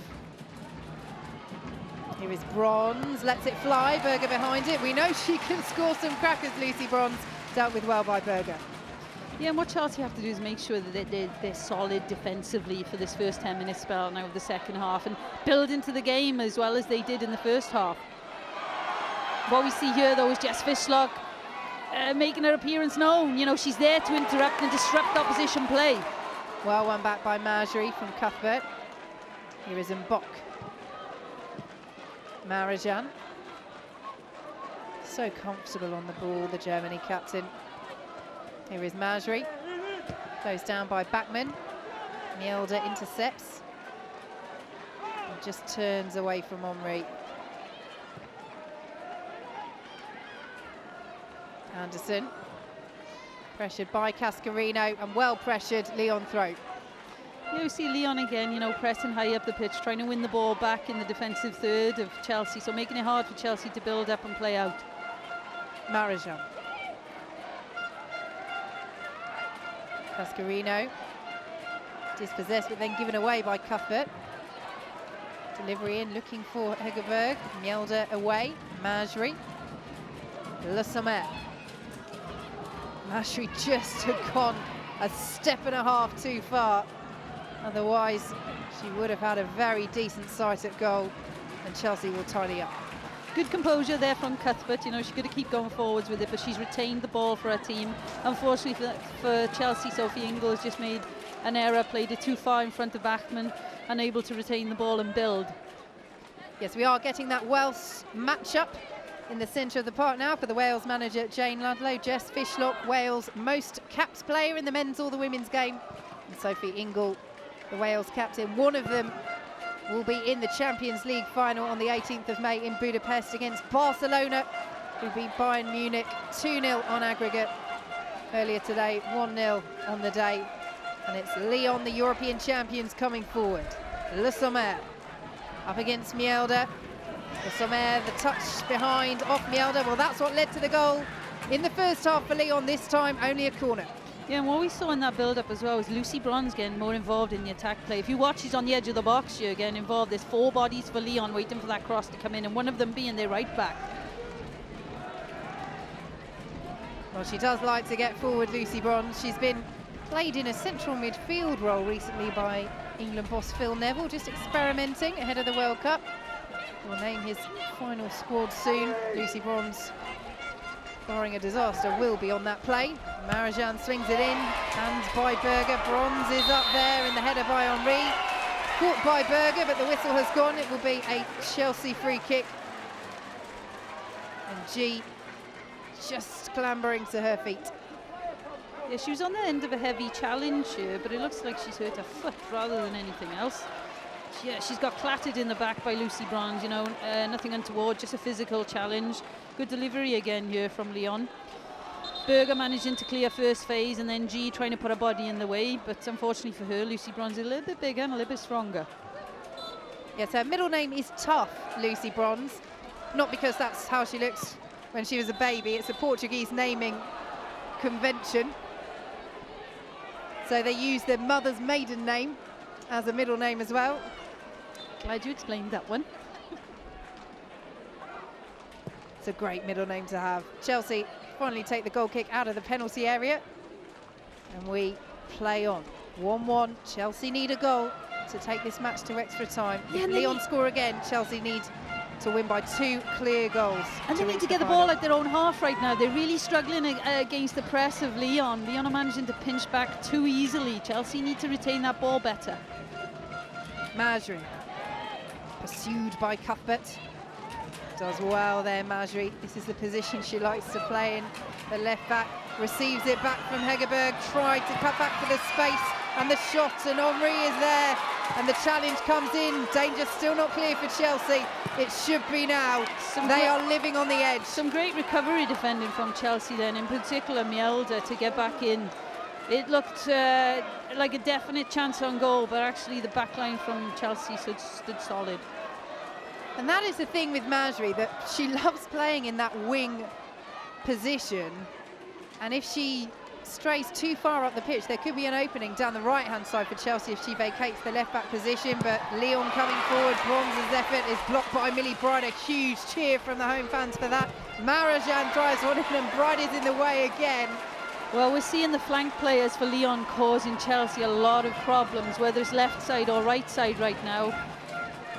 Here is Bronze, lets it fly, Berger behind it. We know she can score some crackers, Lucy Bronze, dealt with well by Berger. Yeah, and what Chelsea have to do is make sure that they're solid defensively for this first 10-minute spell now of the second half, and build into the game as well as they did in the first half. What we see here, though, is Jess Fishlock making her appearance known. You know, she's there to interrupt and disrupt opposition play. Well, one back by Marjorie from Cuthbert. Here is Mbok. Marajan. So comfortable on the ball, the Germany captain. Here is Marjorie. Closed down by Backman. Mjelde intercepts. And just turns away from Henri. Anderson. Pressured by Cascarino and well pressured Lyon throw. Yeah, we see Lyon again, you know, pressing high up the pitch, trying to win the ball back in the defensive third of Chelsea, so making it hard for Chelsea to build up and play out. Marajan. Cascarino. Dispossessed but then given away by Cuthbert. Delivery in, looking for Hegerberg. Mjelde away. Marjorie. Le Sommer. Marjorie just had gone a step and a half too far. Otherwise, she would have had a very decent sight at goal, and Chelsea will tidy up. Good composure there from Cuthbert. You know, she's going to keep going forwards with it, but she's retained the ball for her team. Unfortunately for Chelsea, Sophie Ingles just made an error, played it too far in front of Bachmann, unable to retain the ball and build. Yes, we are getting that Welsh matchup in the centre of the park now for the Wales manager Jane Ludlow. Jess Fishlock, Wales' most capped player in the men's or the women's game, and Sophie Ingle, the Wales captain. One of them will be in the Champions League final on the 18th of May in Budapest against Barcelona, who beat Bayern Munich 2-0 on aggregate earlier today, 1-0 on the day. And it's Lyon, the European champions, coming forward. Le Sommer. Up against Mjelde. Sommer, the touch behind, off Mjelde. Well, that's what led to the goal in the first half for Lyon. This time, only a corner. Yeah, and what we saw in that build-up as well was Lucy Bronze getting more involved in the attack play. If you watch, she's on the edge of the box here, getting involved. There's 4 bodies for Lyon waiting for that cross to come in, and one of them being their right back. Well, she does like to get forward, Lucy Bronze. She's been played in a central midfield role recently by England boss Phil Neville, just experimenting ahead of the World Cup. We'll name his final squad soon. Lucy Bronze, barring a disaster, will be on that play. Marajan swings it in, hands by Berger. Bronze is up there in the header by Henri. Caught by Berger, but the whistle has gone. It will be a Chelsea free kick. And G just clambering to her feet. Yeah, she was on the end of a heavy challenge here, but it looks like she's hurt her foot rather than anything else. Yeah, she's got clattered in the back by Lucy Bronze, you know, nothing untoward, just a physical challenge. Good delivery again here from Lyon. Berger managing to clear first phase, and then G trying to put her body in the way, but unfortunately for her, Lucy Bronze is a little bit bigger and a little bit stronger. Yes, her middle name is Tough, Lucy Bronze. Not because that's how she looked when she was a baby, it's a Portuguese naming convention. So they use their mother's maiden name as a middle name as well. Glad you explained that one. It's a great middle name to have. Chelsea finally take the goal kick out of the penalty area. And we play on. 1-1, Chelsea need a goal to take this match to extra time. Yeah, if Lyon score again, Chelsea need to win by 2 clear goals. And they need to get the ball out their own half right now. They're really struggling against the press of Lyon. Lyon are managing to pinch back too easily. Chelsea need to retain that ball better. Majri, pursued by Cuthbert. Does well there, Majri. This is the position she likes to play in. The left back receives it back from Hegerberg, tried to cut back for the space, and the shot, and Henri is there, and the challenge comes in. Danger still not clear for Chelsea. It should be now. They are living on the edge. Some great recovery defending from Chelsea then, in particular Mjelde to get back in. It looked like a definite chance on goal, but actually the back line from Chelsea stood solid. And that is the thing with Majri, that she loves playing in that wing position. And if she strays too far up the pitch, there could be an opening down the right-hand side for Chelsea if she vacates the left-back position. But Lyon coming forward, Bronze's effort is blocked by Millie Bride. A huge cheer from the home fans for that. Marajan drives one in, and Bride is in the way again. Well, we're seeing the flank players for Lyon causing Chelsea a lot of problems, whether it's left side or right side right now.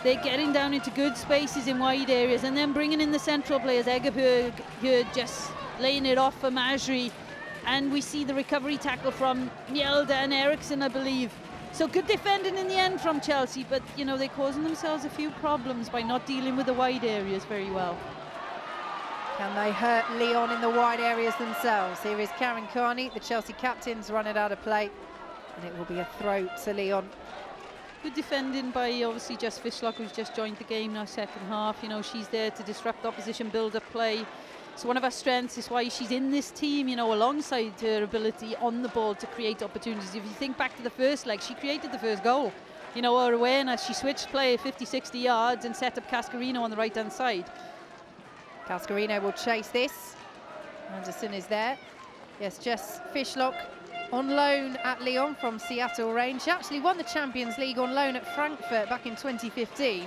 They're getting down into good spaces in wide areas, and then bringing in the central players. Egerberg here just laying it off for Majri, and we see the recovery tackle from Mjelde and Eriksson, I believe. So good defending in the end from Chelsea, but you know, they're causing themselves a few problems by not dealing with the wide areas very well. Can they hurt Lyon in the wide areas themselves? Here is Karen Carney, the Chelsea captain's run it out of play, and it will be a throw to Lyon. Good defending by obviously Jess Fishlock, who's just joined the game now, second half. You know, she's there to disrupt opposition, build up play. So one of her strengths is why she's in this team, you know, alongside her ability on the ball to create opportunities. If you think back to the first leg, she created the first goal. You know, her awareness, she switched play 50, 60 yards and set up Cascarino on the right-hand side. Cascarino will chase this. Anderson is there. Yes, Jess Fishlock on loan at Lyon from Seattle Range. She actually won the Champions League on loan at Frankfurt back in 2015.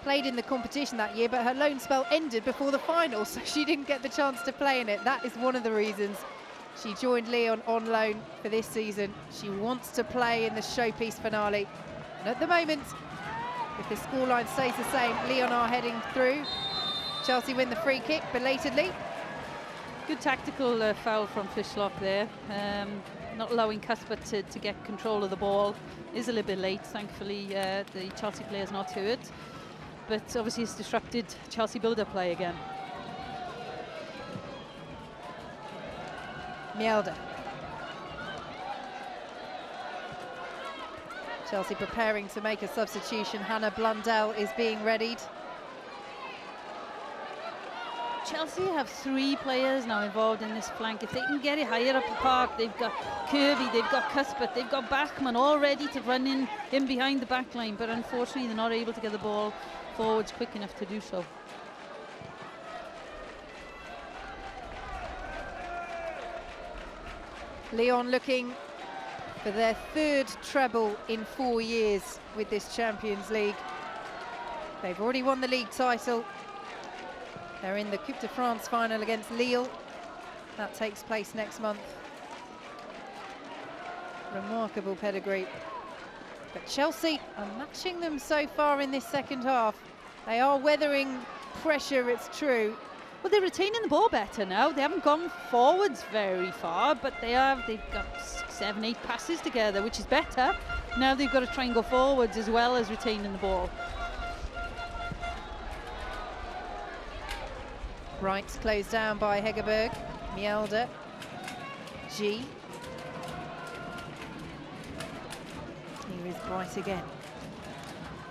Played in the competition that year, but her loan spell ended before the final, so she didn't get the chance to play in it. That is one of the reasons she joined Lyon on loan for this season. She wants to play in the showpiece finale. And at the moment, if the scoreline stays the same, Lyon are heading through. Chelsea win the free kick belatedly. Good tactical foul from Fishlock there. Not allowing Cuthbert to get control of the ball. Is a little bit late, thankfully the Chelsea player's not hurt, but obviously it's disrupted Chelsea build-up play again. Mjelde. Chelsea preparing to make a substitution. Hannah Blundell is being readied. Chelsea have 3 players now involved in this flank. If they can get it higher up the park, they've got Kirby, they've got Cuthbert, they've got Bachmann all ready to run in behind the back line, but unfortunately they're not able to get the ball forwards quick enough to do so. Lyon looking for their 3rd treble in 4 years with this Champions League. They've already won the league title. They're in the Coupe de France final against Lille. That takes place next month. Remarkable pedigree. But Chelsea are matching them so far in this second half. They are weathering pressure, it's true. Well, they're retaining the ball better now. They haven't gone forwards very far, but they've got 6, 7, 8 passes together, which is better. Now they've got to try and go forwards as well as retaining the ball. Right, closed down by Hegerberg. Mjelde. G. Here is Bright again.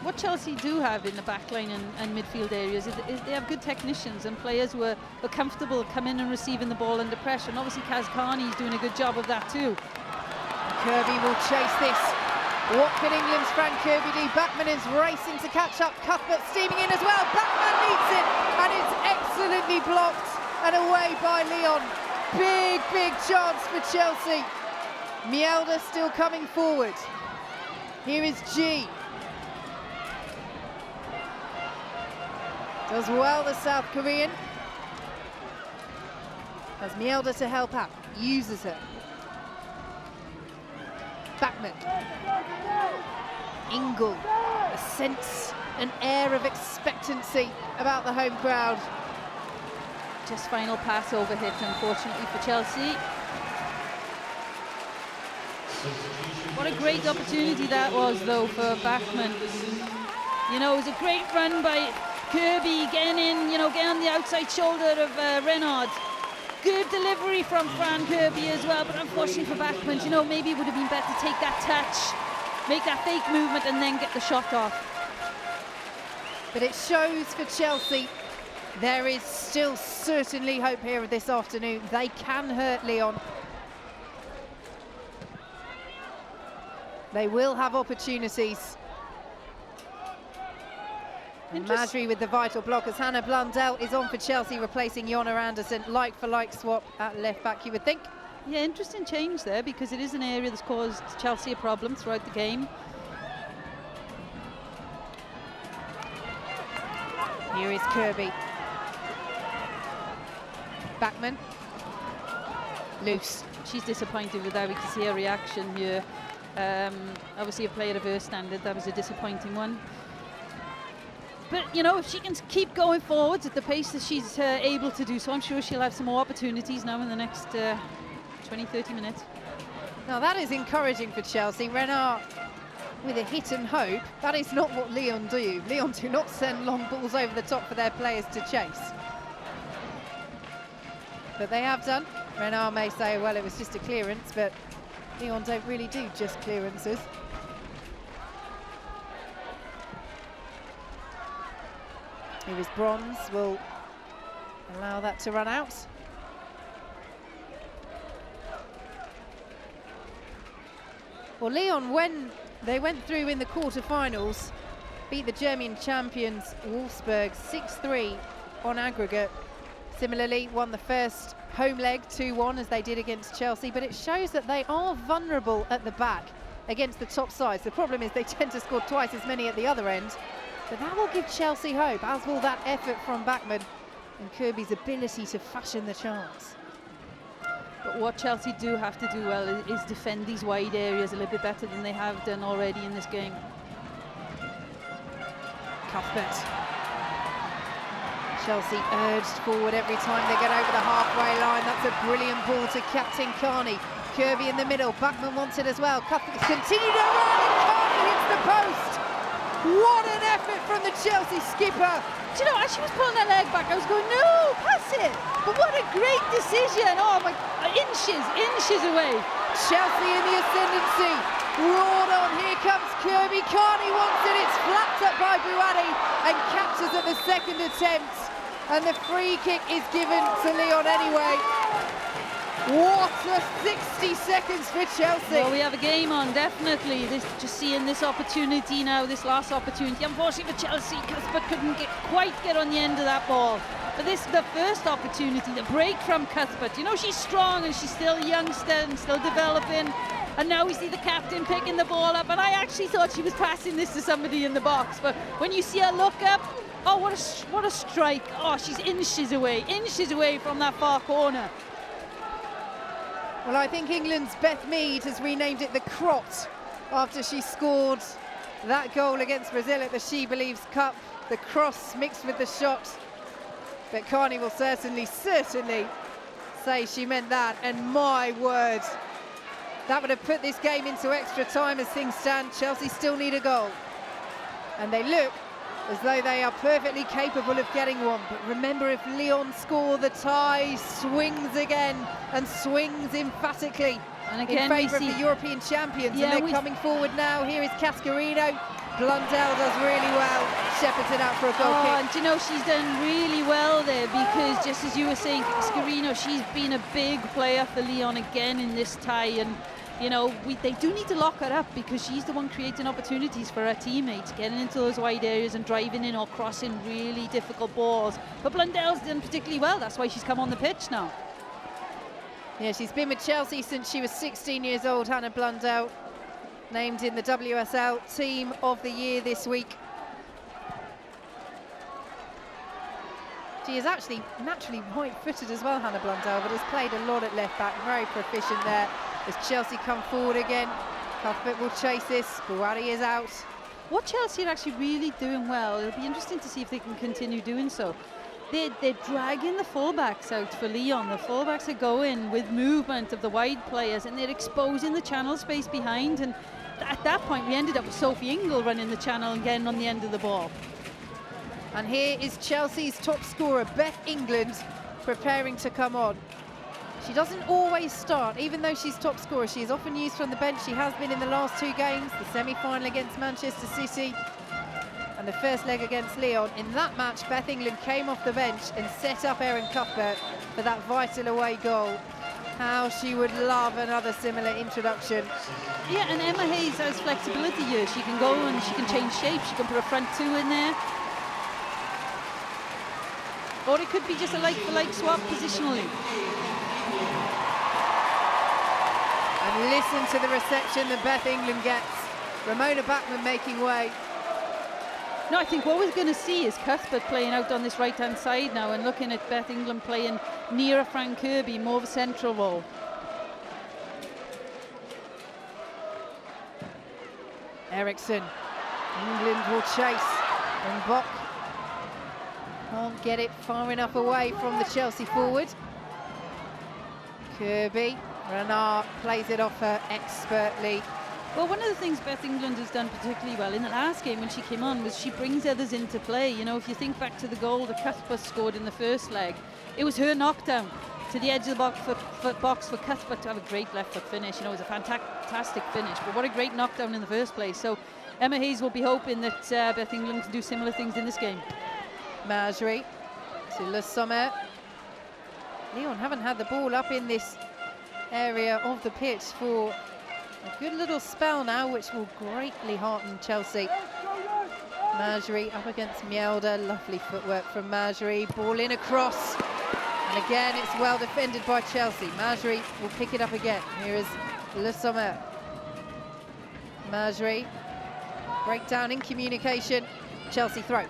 What Chelsea do have in the back line and midfield areas is they have good technicians and players who are comfortable coming and receiving the ball under pressure. And obviously Kaz Carney is doing a good job of that too. Kirby will chase this. What can England's Frank Kirby do? Bachmann is racing to catch up. Cuthbert steaming in as well. Bachmann meets it, and it's excellently blocked and away by Lyon. Big, big chance for Chelsea. Mjelde still coming forward. Here is G. Does well, the South Korean. Has Mjelde to help out. Uses her. Bachmann. Ingle. A sense, an air of expectancy about the home crowd. Just final pass over hit, unfortunately, for Chelsea. What a great opportunity that was, though, for Bachmann. You know, it was a great run by Kirby, getting in, you know, getting on the outside shoulder of Renard. Good delivery from Fran Kirby as well, but unfortunately for Bachmann, you know, maybe it would have been better to take that touch, make that fake movement and then get the shot off. But it shows for Chelsea there is still certainly hope here this afternoon. They can hurt Lyon. They will have opportunities. And Madry with the vital block as Hannah Blundell is on for Chelsea, replacing Jonna Anderson. Like for like swap at left back, you would think. Yeah, interesting change there, because it is an area that's caused Chelsea a problem throughout the game. Here is Kirby. Bachmann. Loose. She's disappointed with that. We can see her reaction here. Obviously a player of her standard, that was a disappointing one. But, you know, if she can keep going forwards at the pace that she's able to do so, I'm sure she'll have some more opportunities now in the next 20, 30 minutes. Now that is encouraging for Chelsea. Renard with a hit and hope. That is not what Lyon do. Lyon do not send long balls over the top for their players to chase. But they have done. Renard may say, well, it was just a clearance, but Lyon don't really do just clearances. Here is Bronze, will allow that to run out. Well, Lyon, when they went through in the quarterfinals, beat the German champions Wolfsburg 6-3 on aggregate. Similarly, won the first home leg 2-1 as they did against Chelsea, but it shows that they are vulnerable at the back against the top sides. The problem is they tend to score twice as many at the other end. But that will give Chelsea hope, as will that effort from Bachmann and Kirby's ability to fashion the chance. But what Chelsea do have to do well is defend these wide areas a little bit better than they have done already in this game. Cuthbert. Chelsea urged forward every time they get over the halfway line. That's a brilliant ball to Captain Carney. Kirby in the middle, Bachmann wants it as well. Cuthbert continued to run and Carney hits the post. What an effort from the Chelsea skipper. Do you know, as she was pulling her leg back, I was going, no, pass it. But what a great decision. Oh my, inches away. Chelsea in the ascendancy. Roared on, here comes Kirby. Carney wants it, it's flapped up by Buadi and captures at the second attempt. And the free kick is given to Lyon anyway. What a 60 seconds for Chelsea. Well, we have a game on, definitely. Just seeing this opportunity now, this last opportunity. Unfortunately for Chelsea, Cuthbert couldn't quite get on the end of that ball. But this is the first opportunity, the break from Cuthbert. You know, she's strong and she's still a youngster and still developing. And now we see the captain picking the ball up. And I actually thought she was passing this to somebody in the box. But when you see her look up, oh, what a strike. Oh, she's inches away from that far corner. Well, I think England's Beth Mead has renamed it the Crot after she scored that goal against Brazil at the She Believes Cup. The cross mixed with the shot. But Carney will certainly say she meant that. And my word, that would have put this game into extra time as things stand. Chelsea still need a goal. And they look as though they are perfectly capable of getting one. But remember, if Lyon score, the tie swings again and swings emphatically and again, in favour of the European champions. Yeah, and they're coming forward now. Here is Cascarino. Blundell does really well, shepherds it out for a goal kick. And you know, she's done really well there, because just as you were saying, Cascarino, she's been a big player for Lyon again in this tie. And you know, they do need to lock her up, because she's the one creating opportunities for her teammates, getting into those wide areas and driving in or crossing really difficult balls. But Blundell's done particularly well. That's why she's come on the pitch now. Yeah, she's been with Chelsea since she was 16 years old, Hannah Blundell. Named in the UWCL Team of the Year this week. She is actually naturally right-footed as well, Hannah Blundell, but has played a lot at left back, very proficient there. As Chelsea come forward again, Cuthbert will chase this, Buhari is out. What Chelsea are actually really doing well, it'll be interesting to see if they can continue doing so. They're dragging the fullbacks out for Lyon. The fullbacks are going with movement of the wide players, and they're exposing the channel space behind. And at that point, we ended up with Sophie Ingle running the channel and getting on the end of the ball. And here is Chelsea's top scorer, Beth England, preparing to come on. She doesn't always start, even though she's top scorer. She is often used from the bench. She has been in the last two games, the semi-final against Manchester City and the first leg against Lyon. In that match, Beth England came off the bench and set up Erin Cuthbert for that vital away goal. How she would love another similar introduction. Yeah, and Emma Hayes has flexibility here. She can go and she can change shape. She can put a front two in there. Or it could be just a like-for-like swap positionally. And listen to the reception that Beth England gets. Ramona Bachmann making way. No, I think what we're going to see is Cuthbert playing out on this right-hand side now, and looking at Beth England playing nearer Fran Kirby, more of a central role. Eriksson. England will chase. And Bock can't get it far enough away from the Chelsea forward. Kirby. Renard plays it off her expertly. Well, one of the things Beth England has done particularly well in the last game when she came on was she brings others into play. You know, if you think back to the goal that Cuthbert scored in the first leg, it was her knockdown to the edge of the box for Cuthbert to have a great left foot finish. You know, it was a fantastic finish, but what a great knockdown in the first place. So Emma Hayes will be hoping that Beth England can do similar things in this game. Marjorie to Le Sommer. Lyon haven't had the ball up in this area of the pitch for a good little spell now, which will greatly hearten Chelsea. Marjorie up against Mjelder. Lovely footwork from Marjorie. Ball in across. And again, it's well defended by Chelsea. Marjorie will pick it up again. Here is Le Sommer. Marjorie. Breakdown in communication. Chelsea throw.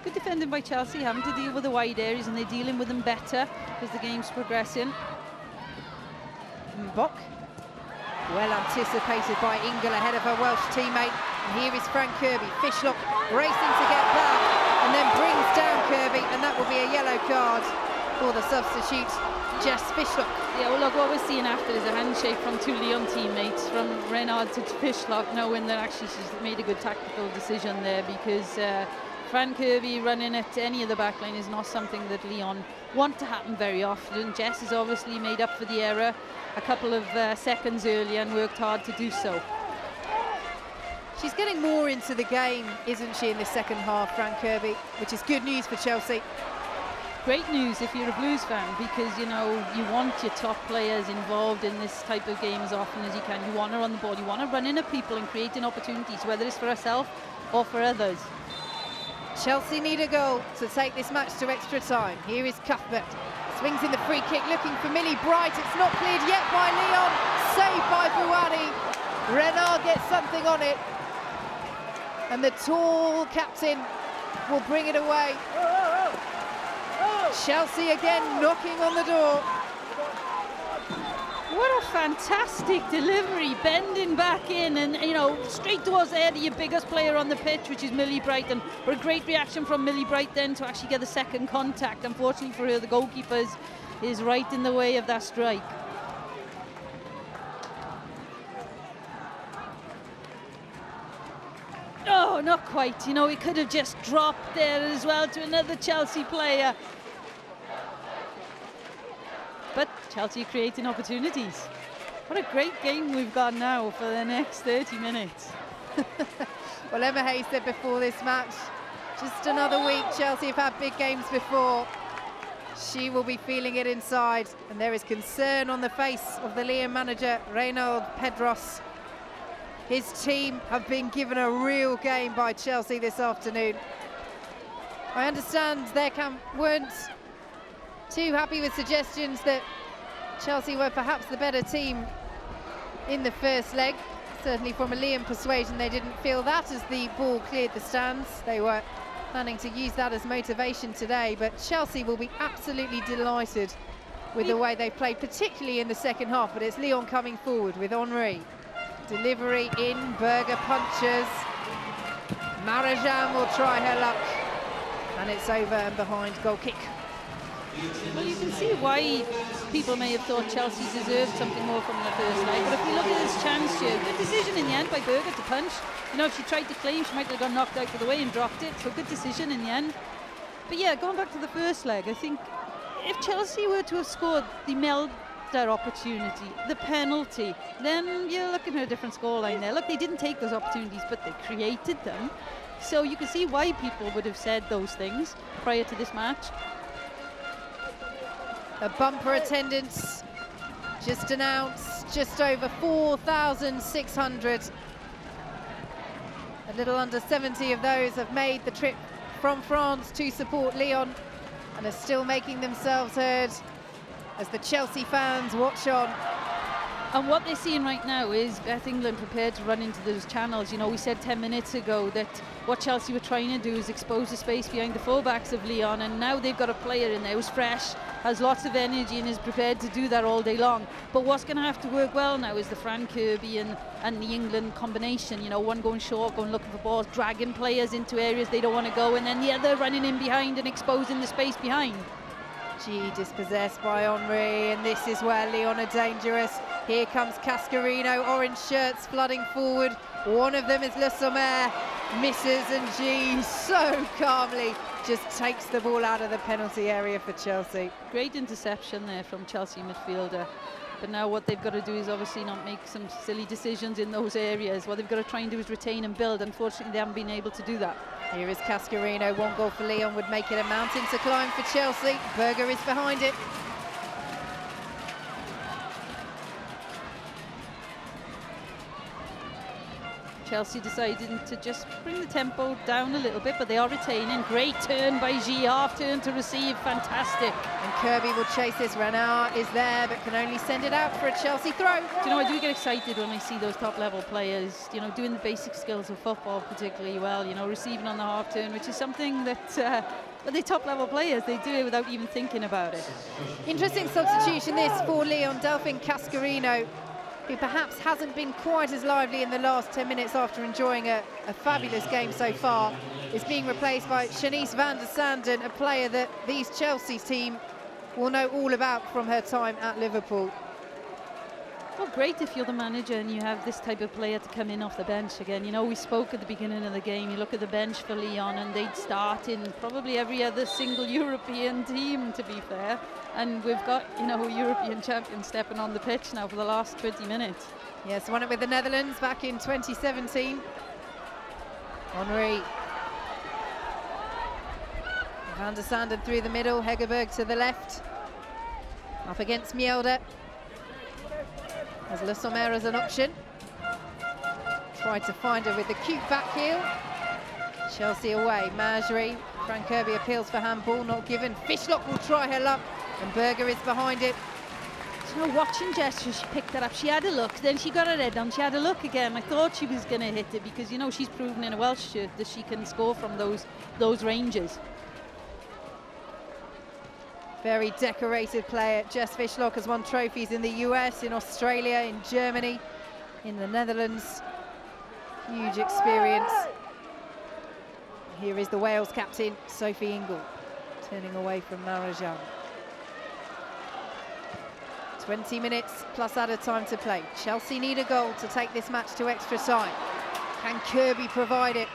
Good defending by Chelsea, having to deal with the wide areas, and they're dealing with them better as the game's progressing. Bock. Well anticipated by Ingle ahead of her Welsh teammate. And here is Fran Kirby. Fishlock racing to get back and then brings down Kirby, and that will be a yellow card for the substitute, Jess Fishlock. Yeah, well, look, what we're seeing after is a handshake from two Lyon teammates, from Renard to Fishlock, knowing that actually she's made a good tactical decision there, because Fran Kirby running at any of the backline is not something that Lyon want to happen very often. Jess has obviously made up for the error a couple of seconds earlier and worked hard to do so. She's getting more into the game, isn't she, in the second half, Fran Kirby, which is good news for Chelsea. Great news if you're a Blues fan, because you know you want your top players involved in this type of game as often as you can. You want her on the ball, you want to run into people and creating opportunities, whether it's for herself or for others. Chelsea need a goal to take this match to extra time. Here is Cuthbert, swings in the free kick, looking for Millie Bright. It's not cleared yet by Lyon, saved by Buwadi. Renard gets something on it, and the tall captain will bring it away. Chelsea again knocking on the door. What a fantastic delivery, bending back in and, you know, straight towards the head of your biggest player on the pitch, which is Millie Bright. And a great reaction from Millie Bright then to actually get the second contact. Unfortunately for her, the goalkeeper is right in the way of that strike. Oh, not quite. You know, he could have just dropped there as well to another Chelsea player. But Chelsea creating opportunities. What a great game we've got now for the next 30 minutes. Well, Emma Hayes said before this match, just another week. Chelsea have had big games before. She will be feeling it inside. And there is concern on the face of the Lyon manager, Reynold Pedros. His team have been given a real game by Chelsea this afternoon. I understand their camp weren't too happy with suggestions that Chelsea were perhaps the better team in the first leg. Certainly from a Lyon persuasion, they didn't feel that as the ball cleared the stands. They were planning to use that as motivation today, but Chelsea will be absolutely delighted with the way they played, particularly in the second half. But it's Lyon coming forward with Henry. Delivery in, Berger punches. Marajan will try her luck. And it's over and behind, goal kick. Well, you can see why people may have thought Chelsea deserved something more from the first leg. But if we look at this chance here, good decision in the end by Berger to punch. You know, if she tried to claim, she might have got knocked out of the way and dropped it. So good decision in the end. But yeah, going back to the first leg, I think if Chelsea were to have scored the Melder opportunity, the penalty, then you're looking at a different scoreline there. Look, they didn't take those opportunities, but they created them. So you can see why people would have said those things prior to this match. A bumper attendance just announced, just over 4,600. A little under 70 of those have made the trip from France to support Lyon and are still making themselves heard as the Chelsea fans watch on. And what they're seeing right now is Beth England prepared to run into those channels. You know, we said 10 minutes ago that what Chelsea were trying to do is expose the space behind the fullbacks of Lyon, and now they've got a player in there who's fresh, has lots of energy and is prepared to do that all day long. But what's going to have to work well now is the Fran Kirby and the England combination. You know, one going short, going looking for balls, dragging players into areas they don't want to go, and then the other running in behind and exposing the space behind. Dispossessed by Henry, and this is where Lyon are dangerous. Here comes Cascarino, orange shirts flooding forward. One of them is Le Sommer, misses, and G so calmly just takes the ball out of the penalty area for Chelsea. Great interception there from Chelsea midfielder. But now what they've got to do is obviously not make some silly decisions in those areas. What they've got to try and do is retain and build. Unfortunately, they haven't been able to do that. Here is Cascarino. One goal for Lyon would make it a mountain to climb for Chelsea. Berger is behind it. Chelsea deciding to just bring the tempo down a little bit, but they are retaining. Great turn by G, half turn to receive, fantastic. And Kirby will chase this. Renard is there, but can only send it out for a Chelsea throw. Do you know, I do get excited when I see those top level players, you know, doing the basic skills of football particularly well, you know, receiving on the half turn, which is something that but the top level players, they do it without even thinking about it. Interesting substitution this for Lyon. Delphine Cascarino, who perhaps hasn't been quite as lively in the last 10 minutes after enjoying a fabulous game so far, is being replaced by Shanice van der Sanden, a player that these Chelsea team will know all about from her time at Liverpool. Well, great if you're the manager and you have this type of player to come in off the bench again. You know, we spoke at the beginning of the game, you look at the bench for Lyon and they'd start in probably every other single European team, to be fair. And we've got, you know, European champions stepping on the pitch now for the last 20 minutes. Yes, won it with the Netherlands back in 2017. Henry. Van der Sanden through the middle, Hegerberg to the left. Up against Mjelde. As Le Sommer as an option. Tried to find her with the cute back heel. Chelsea away, Marjorie. Frank Kirby appeals for handball, not given. Fishlock will try her luck, and Berger is behind it. You know, watching Jess, she picked that up. She had a look, then she got her head down. She had a look again. I thought she was going to hit it because, you know, she's proven in a Welsh shirt that she can score from those ranges. Very decorated player. Jess Fishlock has won trophies in the US, in Australia, in Germany, in the Netherlands. Huge experience. Here is the Wales captain, Sophie Ingle, turning away from Marajan. 20 minutes plus added time to play. Chelsea need a goal to take this match to extra time. Can Kirby provide it?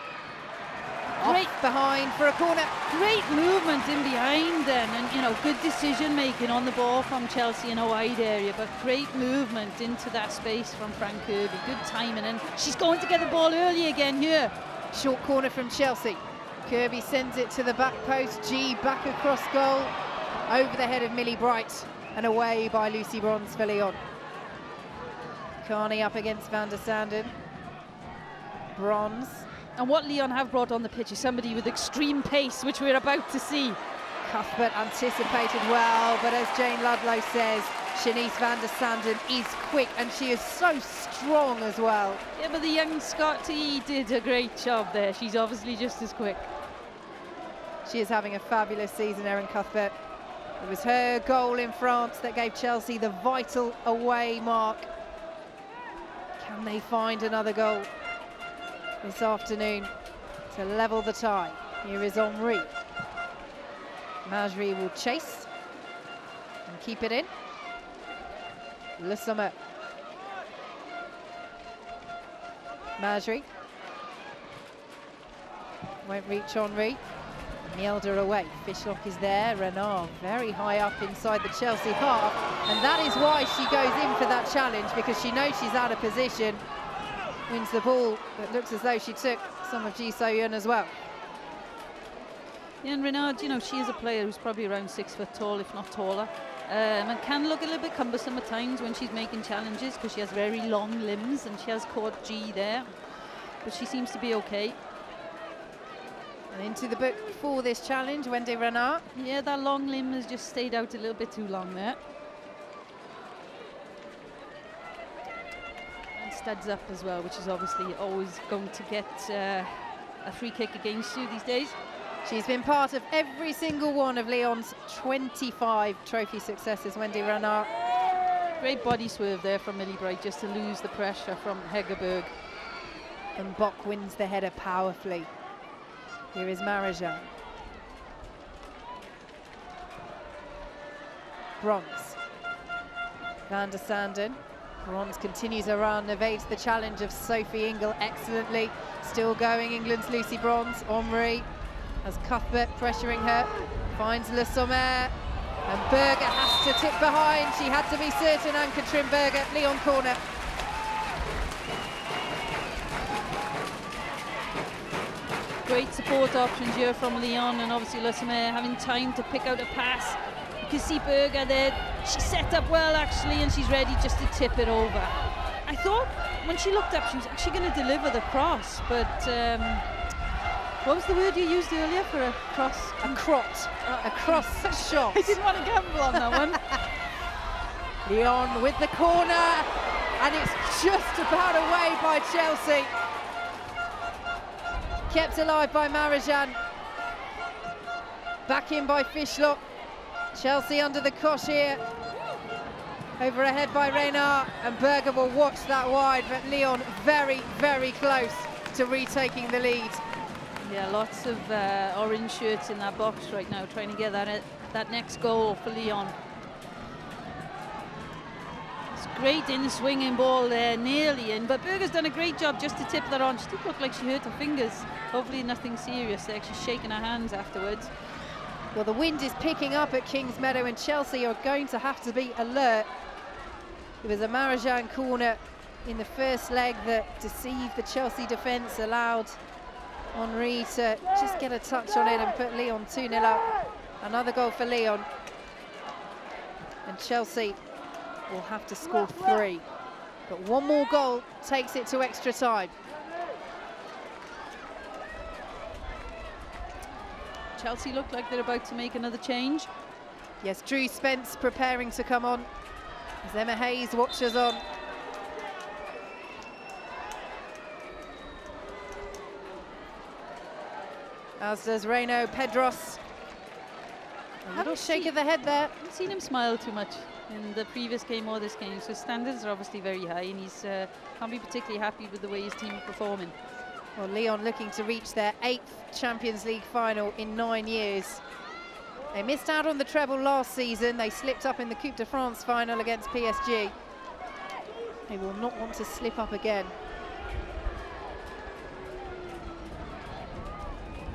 Great behind for a corner. Great movement in behind then, and you know, good decision making on the ball from Chelsea in a wide area, but great movement into that space from Frank Kirby. Good timing, and she's going to get the ball early again here. Short corner from Chelsea. Kirby sends it to the back post. G back across goal, over the head of Millie Bright, and away by Lucy Bronze for Lyon. Carney up against Van der Sanden. Bronze. And what Lyon have brought on the pitch is somebody with extreme pace, which we're about to see. Cuthbert anticipated well, but as Jane Ludlow says, Shanice Van der Sanden is quick, and she is so strong as well. Yeah, but the young Scottie did a great job there. She's obviously just as quick. She is having a fabulous season, Erin Cuthbert. It was her goal in France that gave Chelsea the vital away mark. Can they find another goal this afternoon to level the tie? Here is Henry. Marjorie will chase and keep it in. Le Sommer. Marjorie. Won't reach Henry. Mjelde away. Fishlock is there. Renard very high up inside the Chelsea half, and that is why she goes in for that challenge, because she knows she's out of position. Wins the ball, but looks as though she took some of Ji So-yeon as well. Yeah, and Renard, you know, she is a player who's probably around 6 foot tall, if not taller, and can look a little bit cumbersome at times when she's making challenges because she has very long limbs, and she has caught G there, but she seems to be okay. And into the book for this challenge, Wendy Renard. Yeah, that long limb has just stayed out a little bit too long there. And studs up as well, which is obviously always going to get a free kick against you these days. She's been part of every single one of Lyon's 25 trophy successes, Wendy Renard. Great body swerve there from Millie Bright just to lose the pressure from Hegerberg. And Bock wins the header powerfully. Here is Marajan. Bronze. Van der Sanden. Bronze continues her run, evades the challenge of Sophie Ingle excellently. Still going, England's Lucy Bronze. Henry has Cuthbert pressuring her. Finds Le Sommer. And Berger has to tip behind. She had to be certain, Ann-Katrin Berger. Lyon corner. Great support options here from Lyon, and obviously Le Sommer having time to pick out a pass. You can see Berger there. She's set up well actually, and she's ready just to tip it over. I thought when she looked up she was actually going to deliver the cross, but what was the word you used earlier for a cross? A crot. A cross shot. I didn't want to gamble on that one. Lyon with the corner, and it's just about away by Chelsea. Kept alive by Marajan. Back in by Fishlock. Chelsea under the cosh here. Over ahead by Renard, and Berger will watch that wide, but Lyon very, very close to retaking the lead. Yeah, lots of orange shirts in that box right now, trying to get that next goal for Lyon. It's great in the swinging ball there, nearly in, but Berger's done a great job just to tip that on. She did look like she hurt her fingers. Hopefully nothing serious there. She's shaking her hands afterwards. Well, the wind is picking up at Kings Meadow, and Chelsea are going to have to be alert. It was a Marajan corner in the first leg that deceived the Chelsea defence, allowed Henry to just get a touch on it and put Lyon 2-0 up. Another goal for Lyon. And Chelsea will have to score 3. But one more goal takes it to extra time. Chelsea look like they're about to make another change. Yes, Drew Spence preparing to come on as Emma Hayes watches on. As does Reino Pedros. A little shake of the head there. I haven't seen him smile too much in the previous game or this game, so standards are obviously very high, and he's can't be particularly happy with the way his team are performing. Well, Lyon looking to reach their 8th Champions League final in 9 years. They missed out on the treble last season. They slipped up in the Coupe de France final against PSG. They will not want to slip up again.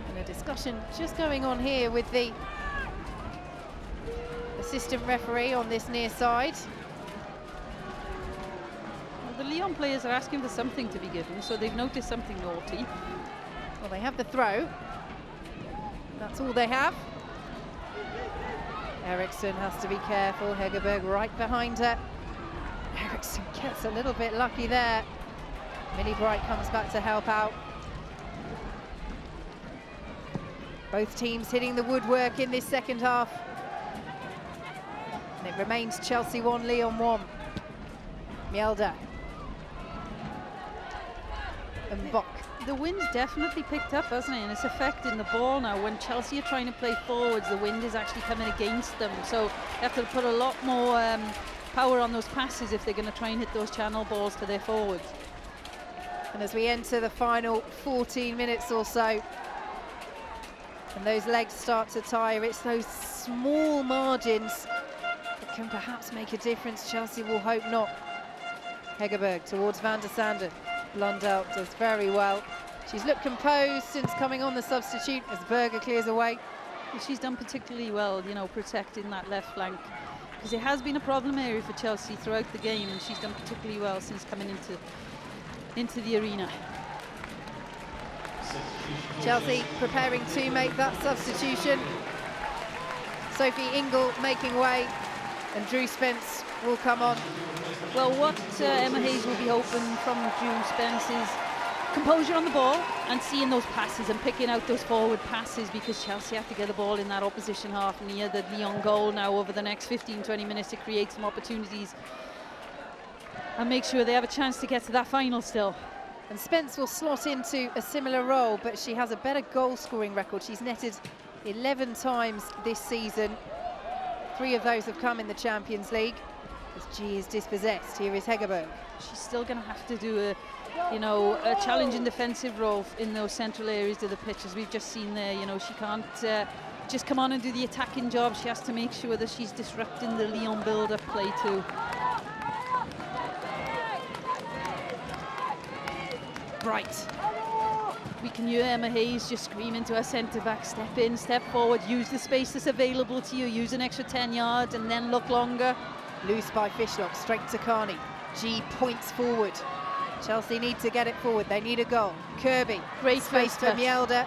And a discussion just going on here with the assistant referee on this near side. Well, the Lyon players are asking for something to be given, so they've noticed something naughty. Well, they have the throw. That's all they have. Eriksson has to be careful. Hegerberg right behind her. Eriksson gets a little bit lucky there. Millie Bright comes back to help out. Both teams hitting the woodwork in this second half. And it remains Chelsea 1, Lyon 1. Mjelde. And Bock. The wind's definitely picked up, hasn't it? And it's affecting the ball now. When Chelsea are trying to play forwards, the wind is actually coming against them. So they have to put a lot more power on those passes if they're going to try and hit those channel balls to their forwards. And as we enter the final 14 minutes or so, and those legs start to tire, it's those small margins that can perhaps make a difference. Chelsea will hope not. Hegerberg towards Van der Sanden. Blundell does very well. She's looked composed since coming on the substitute as Berger clears away. She's done particularly well, you know, protecting that left flank, because it has been a problem area for Chelsea throughout the game, and she's done particularly well since coming into the arena. Chelsea preparing to make that substitution. Sophie Ingle making way, and Drew Spence will come on. Well, what Emma Hayes will be hoping from Drew Spence is composure on the ball and seeing those passes and picking out those forward passes, because Chelsea have to get the ball in that opposition half near the Lyon goal now over the next 15-20 minutes to create some opportunities and make sure they have a chance to get to that final still. And Spence will slot into a similar role, but she has a better goal-scoring record. She's netted 11 times this season. 3 of those have come in the Champions League. As G is dispossessed, here is Hegerberg. She's still going to have to do a challenging defensive role in those central areas of the pitch, as we've just seen there. You know, she can't just come on and do the attacking job. She has to make sure that she's disrupting the Lyon build-up play too. Right. We can hear Emma Hayes just screaming to her centre-back, step in, step forward, use the space that's available to you, use an extra 10 yards and then look longer. Loose by Fishlock, straight to Carney. G points forward. Chelsea need to get it forward. They need a goal. Kirby, great space for touch. Mjelde.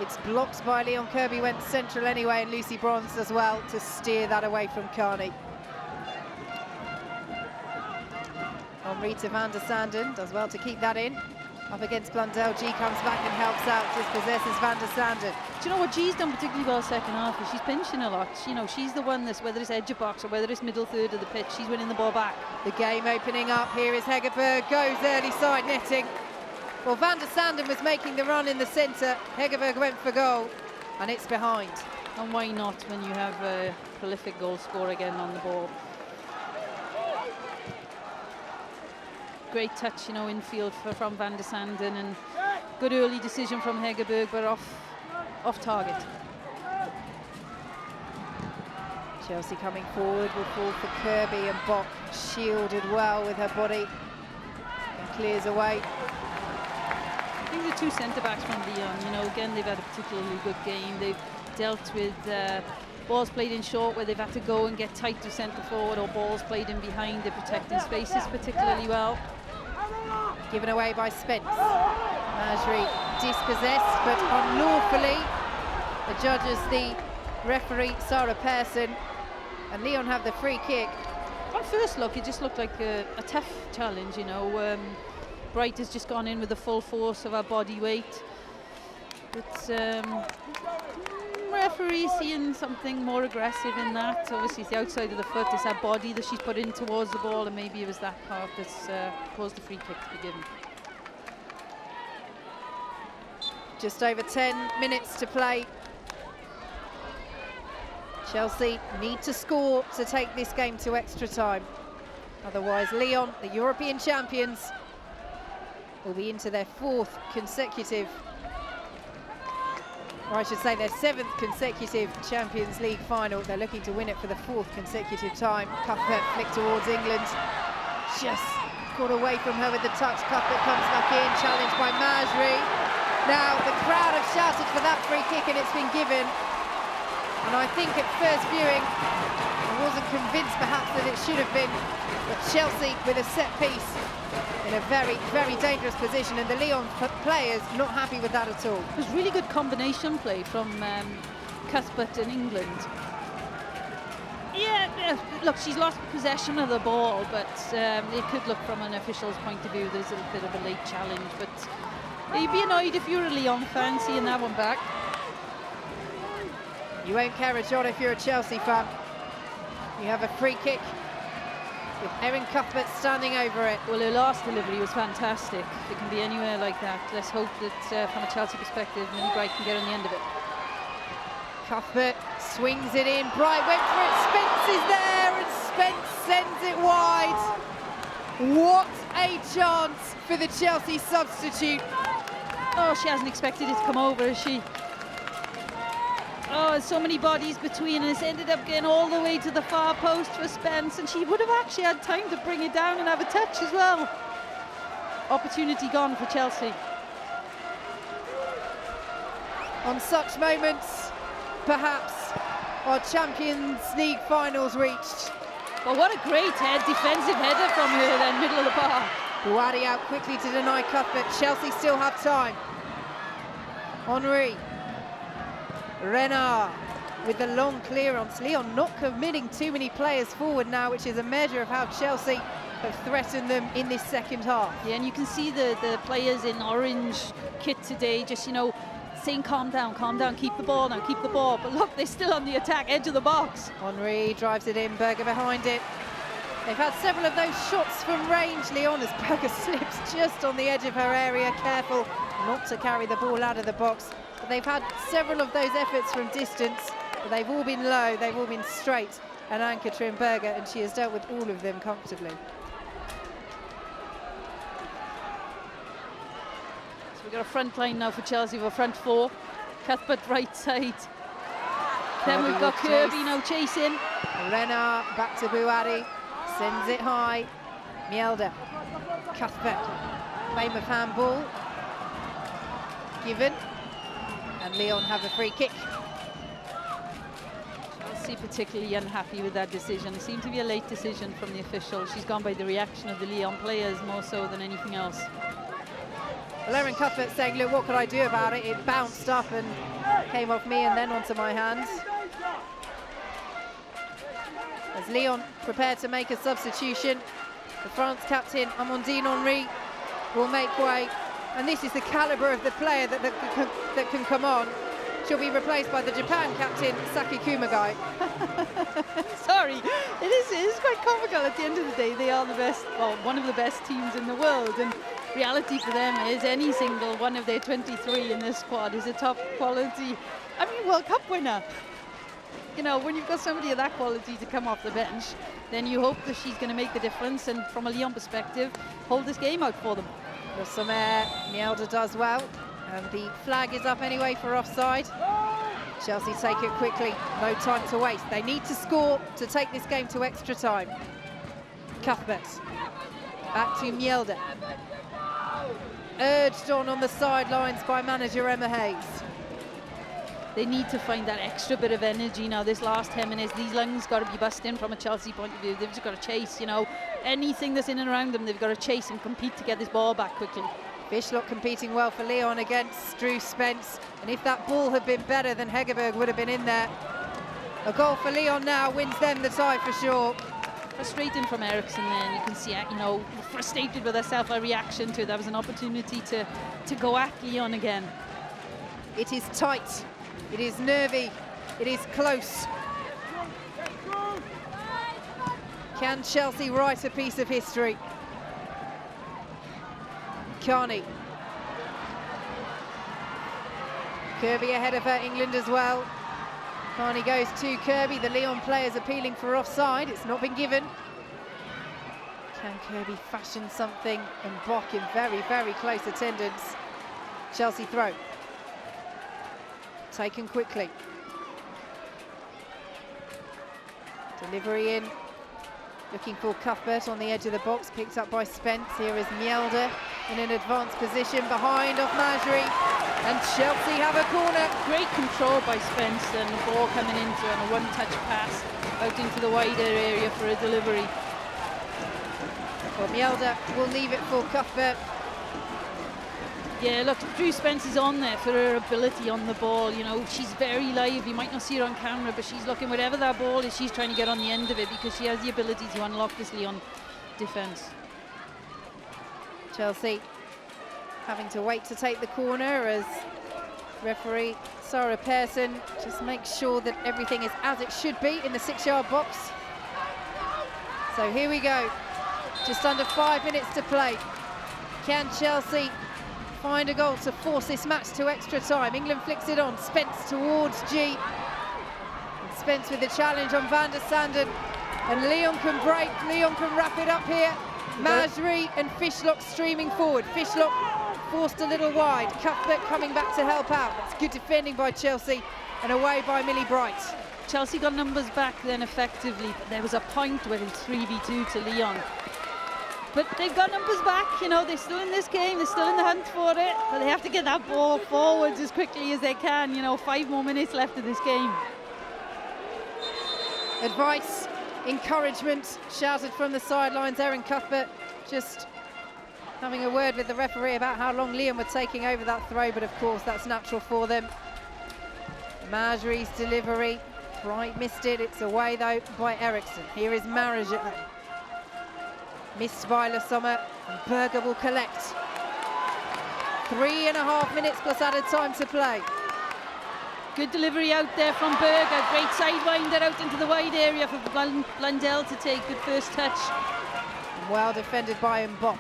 It's blocked by Lyon. Kirby went central anyway, and Lucy Bronze as well to steer that away from Carney. Henry to Van der Sanden, does well to keep that in. Up against Blundell, G comes back and helps out, dispossesses Van der Sanden. Do you know what G's done particularly well second half? Is she's pinching a lot. You know, she's the one that's, whether it's edge of box or whether it's middle third of the pitch, she's winning the ball back. The game opening up. Here is Hegerberg, goes early side netting. Well, Van der Sanden was making the run in the centre. Hegerberg went for goal, and it's behind. And why not when you have a prolific goal scorer again on the ball? Great touch, you know, infield from Van der Sanden, and good early decision from Hegerberg, but off target. Chelsea coming forward will fall for Kirby, and Bock shielded well with her body and clears away. I think the 2 centre-backs from Lyon, you know, again, they've had a particularly good game. They've dealt with balls played in short where they've had to go and get tight to centre forward, or balls played in behind. They're protecting spaces particularly well. Given away by Spence. Majri dispossessed, but unlawfully. The judges, the referee, Sarah Pearson, and Lyon have the free kick. On first look, it just looked like a tough challenge, you know. Bright has just gone in with the full force of her body weight. But referee seeing something more aggressive in that. Obviously, it's the outside of the foot, it's her body that she's put in towards the ball, and maybe it was that part that's caused the free kick to be given. Just over 10 minutes to play. Chelsea need to score to take this game to extra time. Otherwise, Lyon, the European champions, will be into their 4th consecutive, or I should say their 7th consecutive Champions League final. They're looking to win it for the 4th consecutive time. Cuthbert flick towards England. Just got away from her with the touch. Cuthbert comes back in, challenged by Majri. Now, the crowd have shouted for that free kick and it's been given. And I think at first viewing, I wasn't convinced perhaps that it should have been. But Chelsea with a set piece in a very, very dangerous position, and the Lyon players not happy with that at all. It was really good combination play from Cuthbert in England. Yeah, look, she's lost possession of the ball, but it could look from an official's point of view there's a bit of a late challenge, but you'd be annoyed if you're a Lyon fan seeing that one back. You won't care a jot if you're a Chelsea fan. You have a free kick with Erin Cuthbert standing over it. Well, her last delivery was fantastic. It can be anywhere like that. Let's hope that from a Chelsea perspective, Millie Bright can get on the end of it. Cuthbert swings it in. Bright went for it. Spence is there, and Spence sends it wide. What a chance for the Chelsea substitute. Oh, she hasn't expected it to come over, has she? Oh, so many bodies between us. Ended up getting all the way to the far post for Spence, and she would have actually had time to bring it down and have a touch as well. Opportunity gone for Chelsea. On such moments, perhaps our Champions League finals reached. Well, what a great defensive header from her then, middle of the park. Buadi out quickly to deny Cuthbert. Chelsea still have time. Henry. Renard with the long clearance. Lyon not committing too many players forward now, which is a measure of how Chelsea have threatened them in this second half. Yeah, and you can see the players in orange kit today just, you know, saying calm down, keep the ball now, keep the ball. But look, they're still on the attack, edge of the box. Henry drives it in, Berger behind it. They've had several of those shots from range, Lyon, as Berger slips just on the edge of her area, careful not to carry the ball out of the box. But they've had several of those efforts from distance, but they've all been low, they've all been straight and Ann-Katrin Berger, and she has dealt with all of them comfortably. So we've got a front line now for Chelsea, with a front 4. Cuthbert right side. Then we've got Kirby now chasing. Renard back to Buadi, sends it high. Mjelde, Cuthbert, claim of handball. Given. And Lyon have a free kick. Chelsea particularly unhappy with that decision. It seemed to be a late decision from the official. She's gone by the reaction of the Lyon players more so than anything else. Well, Erin Cuthbert saying, look, what could I do about it? It bounced up and came off me and then onto my hands. As Lyon prepared to make a substitution, the France captain, Amandine Henry, will make way. And this is the calibre of the player that can come on. She'll be replaced by the Japan captain, Saki Kumagai. Sorry, it is quite comical at the end of the day. They are the best, well, one of the best teams in the world. And reality for them is any single one of their 23 in this squad is a top quality, I mean, World Cup winner. You know, when you've got somebody of that quality to come off the bench, then you hope that she's going to make the difference and from a Lyon perspective, hold this game out for them. Le Sommer, Mjelde does well, and the flag is up anyway for offside. Chelsea take it quickly, no time to waste. They need to score to take this game to extra time. Cuthbert, back to Mjelde. Urged on the sidelines by manager Emma Hayes. They need to find that extra bit of energy now. This last 10 minutes, these lungs got to be busting from a Chelsea point of view. They've just got to chase, you know, anything that's in and around them. They've got to chase and compete to get this ball back quickly. Fishlock competing well for Lyon against Drew Spence. And if that ball had been better, then Hegerberg would have been in there. A goal for Lyon now wins them the tie for sure. Frustrating from Eriksson then. You can see, you know, frustrated with herself, a reaction to it. That was an opportunity to go at Lyon again. It is tight, it is nervy, it is close. Can Chelsea write a piece of history? Carney. Kirby ahead of her, England as well. Carney goes to Kirby. The Lyon players appealing for offside. It's not been given. Can Kirby fashion something? And Bock in very, very close attendance. Chelsea throw. Taken quickly. Delivery in. Looking for Cuthbert on the edge of the box, picked up by Spence. Here is Mjelde in an advanced position behind off Majri, and Chelsea have a corner. Great control by Spence, and the ball coming into and a one-touch pass out into the wider area for a delivery. Well, Mjelde will leave it for Cuthbert. Yeah, look, Drew Spence is on there for her ability on the ball. You know, she's very live. You might not see her on camera, but she's looking wherever that ball is, she's trying to get on the end of it because she has the ability to unlock this Lyon defence. Chelsea having to wait to take the corner as referee Sarah Pearson just makes sure that everything is as it should be in the 6-yard box. So here we go, just under 5 minutes to play. Can Chelsea find a goal to force this match to extra time? England flicks it on, Spence towards G. And Spence with the challenge on Van der Sanden. And Lyon can break, Lyon can wrap it up here. Majri and Fishlock streaming forward. Fishlock forced a little wide. Cuthbert coming back to help out. That's good defending by Chelsea and away by Millie Bright. Chelsea got numbers back then effectively, but there was a point where it was 3v2 to Lyon. But they've got numbers back, you know, they're still in this game, they're still in the hunt for it, but they have to get that ball forwards as quickly as they can. You know, 5 more minutes left of this game. Advice, encouragement shouted from the sidelines. Erin Cuthbert just having a word with the referee about how long Lyon were taking over that throw, but of course that's natural for them. Majri's delivery, Bright missed it, it's away though by Eriksson. Here is Marijan. Missed by Le Sommer, and Berger will collect. 3.5 minutes plus added time to play. Good delivery out there from Berger. Great sidewinder out into the wide area for Blundell to take. Good first touch. Well defended by Mbok.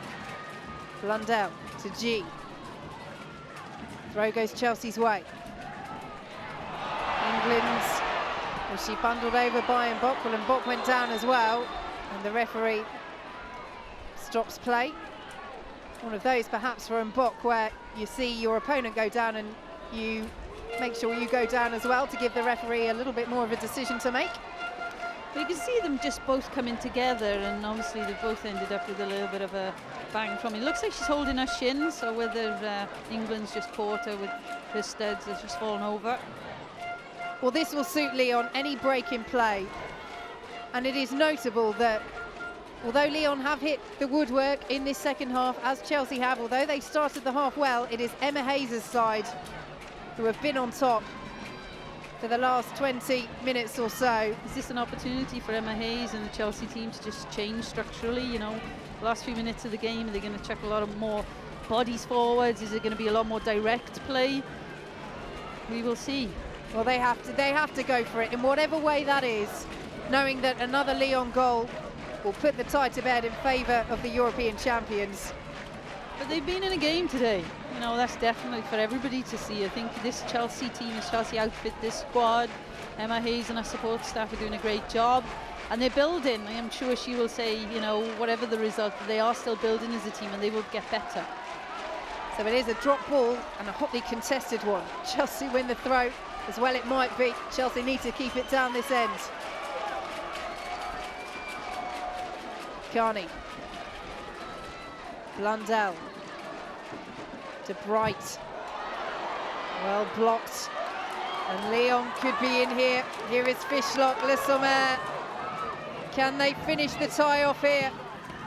Blundell to G. Throw goes Chelsea's way. England's, was she bundled over by Mbok? Well, Mbok went down as well, and the referee stops play. One of those perhaps for Mbok where you see your opponent go down and you make sure you go down as well to give the referee a little bit more of a decision to make. But you can see them just both coming together, and obviously they both ended up with a little bit of a bang from it. Looks like she's holding her shin, so whether England's just caught her with her studs as she's fallen over. Well, this will suit Lyon, any break in play. And it is notable that although Lyon have hit the woodwork in this second half, as Chelsea have, although they started the half well, it is Emma Hayes' side who have been on top for the last 20 minutes or so. Is this an opportunity for Emma Hayes and the Chelsea team to just change structurally? You know, the last few minutes of the game, are they going to chuck a lot of more bodies forwards? Is it going to be a lot more direct play? We will see. Well, they have to go for it in whatever way that is, knowing that another Lyon goal will put the tie to bed in favour of the European champions. But they've been in a game today. You know, that's definitely for everybody to see. I think this Chelsea team, this Chelsea outfit, this squad, Emma Hayes and her support staff are doing a great job. And they're building. I am sure she will say, you know, whatever the result, they are still building as a team and they will get better. So it is a drop ball and a hotly contested one. Chelsea win the throw, as well it might be. Chelsea need to keep it down this end. Carney. Blundell. To Bright. Well blocked. And Lyon could be in here. Here is Fishlock, Le Sommer. Can they finish the tie off here?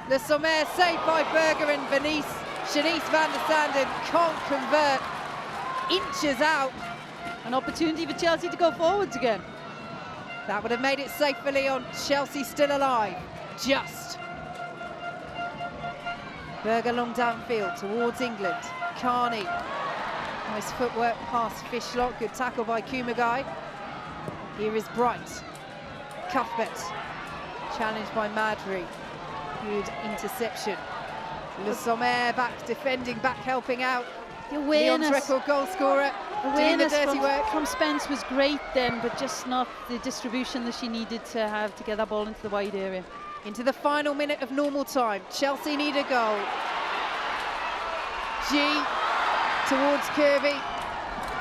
Le Sommer saved by Berger and Venice. Shanice van der Sanden can't convert, inches out. An opportunity for Chelsea to go forwards again. That would have made it safe for Lyon. Chelsea still alive, just. Berger long downfield towards England. Carney, nice footwork past Fishlock, good tackle by Kumagai. Here is Bright. Cuthbert, challenged by Madry. Good interception. Le Sommer back defending, back helping out. The awareness, Lyon's record goal scorer, doing the dirty work. from Spence was great then, but just not the distribution that she needed to have to get that ball into the wide area. Into the final minute of normal time. Chelsea need a goal. G towards Kirby.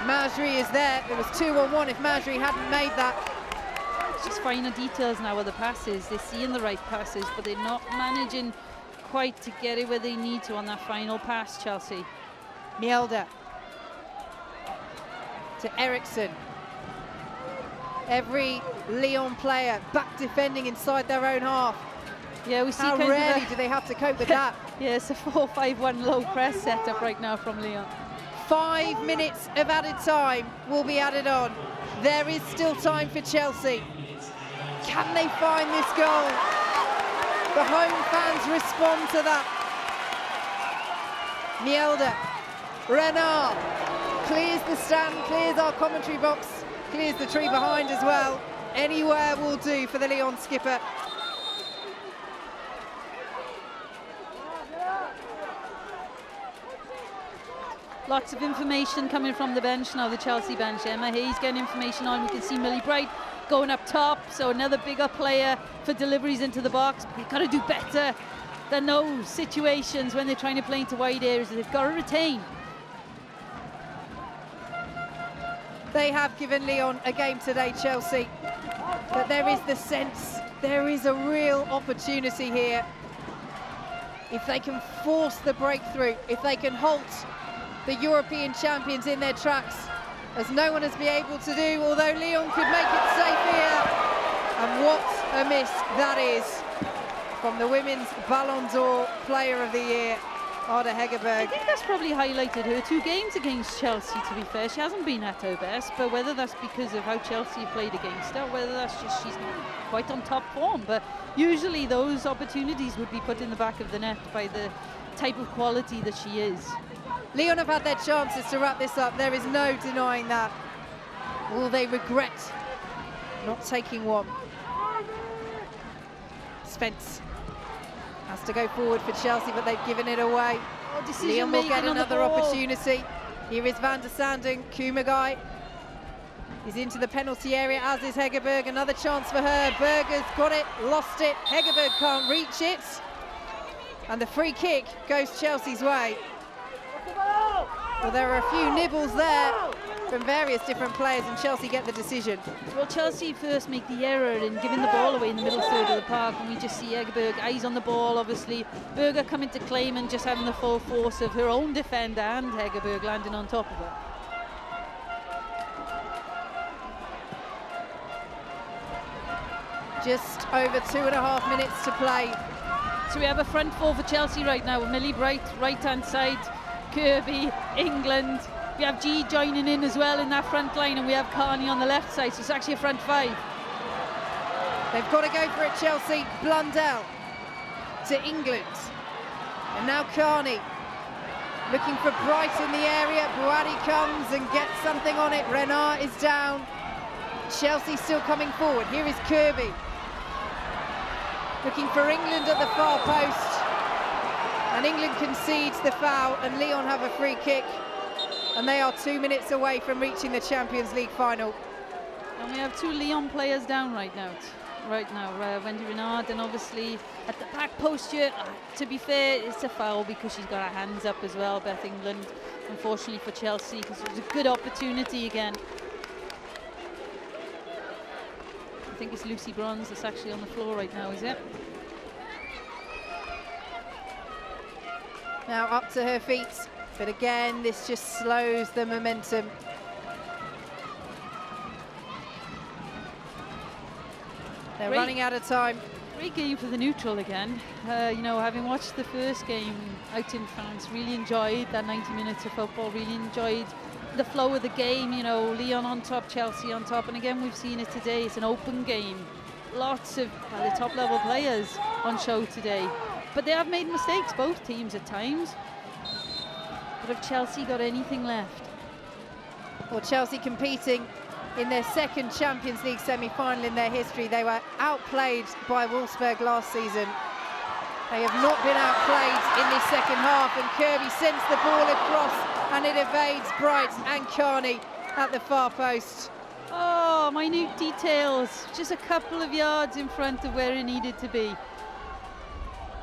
Madry is there. There was 2-on-1 if Madry hadn't made that. It's just finer details now with the passes. They're seeing the right passes, but they're not managing quite to get it where they need to on that final pass, Chelsea. Mjelde to Eriksson. Every Lyon player back defending inside their own half. Yeah, we see How kind rarely of do they have to cope with that? yeah, it's a 4-5-1 low press setup right now from Lyon. 5 minutes of added time will be added on. There is still time for Chelsea. Can they find this goal? The home fans respond to that. Mjelde, Renard, clears the stand, clears our commentary box, clears the tree behind as well. Anywhere will do for the Lyon skipper. Lots of information coming from the bench now, the Chelsea bench. Emma Hayes getting information on. We can see Millie Bright going up top, so another bigger player for deliveries into the box. But they've got to do better than those situations when they're trying to play into wide areas. They've got to retain. They have given Lyon a game today, Chelsea, but there is the sense there is a real opportunity here. If they can force the breakthrough, if they can halt the European champions in their tracks, as no one has been able to do, although Lyon could make it safe here. And what a miss that is from the Women's Ballon d'Or Player of the Year, Ada Hegerberg. I think that's probably highlighted her 2 games against Chelsea, to be fair. She hasn't been at her best, but whether that's because of how Chelsea played against her, whether that's just she's not quite on top form, but usually those opportunities would be put in the back of the net by the type of quality that she is. Lyon have had their chances to wrap this up. There is no denying that. Will they regret not taking one? Spence has to go forward for Chelsea, but they've given it away. Lyon will get another opportunity. Here is van der Sanden. Kumagai is into the penalty area, as is Hegerberg. Another chance for her. Berger's got it, lost it. Hegerberg can't reach it. And the free kick goes Chelsea's way. Well, there are a few nibbles there from various different players, and Chelsea get the decision. Well, Chelsea first make the error in giving the ball away in the middle third of the park, and we just see Hegerberg, eyes on the ball, obviously. Berger coming to claim and just having the full force of her own defender and Hegerberg landing on top of her. Just over 2.5 minutes to play. So we have a front four for Chelsea right now with Millie Bright, right-hand side, Kirby, England. We have G joining in as well in that front line, and we have Carney on the left side, so it's actually a front 5. They've got to go for it, Chelsea. Blundell to England. And now Carney looking for Bright in the area. Boadi comes and gets something on it. Renard is down. Chelsea still coming forward. Here is Kirby. Looking for England at the far post. And England concedes the foul, and Lyon have a free kick. And they are 2 minutes away from reaching the Champions League final. And we have 2 Lyon players down right now. Wendy Renard, and obviously at the back post here, to be fair, it's a foul because she's got her hands up as well, Beth England, unfortunately for Chelsea, because it was a good opportunity again. I think it's Lucy Bronze that's actually on the floor right now, is it? Now up to her feet, but again, this just slows the momentum. They're running out of time. Great game for the neutral again. You know, having watched the first game out in France, really enjoyed that 90 minutes of football, really enjoyed the flow of the game, you know, Lyon on top, Chelsea on top, and again we've seen it today. It's an open game. Lots of the top level players on show today. But they have made mistakes, both teams at times. But have Chelsea got anything left? Well, Chelsea competing in their second Champions League semi-final in their history. They were outplayed by Wolfsburg last season. They have not been outplayed in this second half, and Kirby sends the ball across and it evades Bright and Carney at the far post. Oh, minute details, just a couple of yards in front of where it needed to be.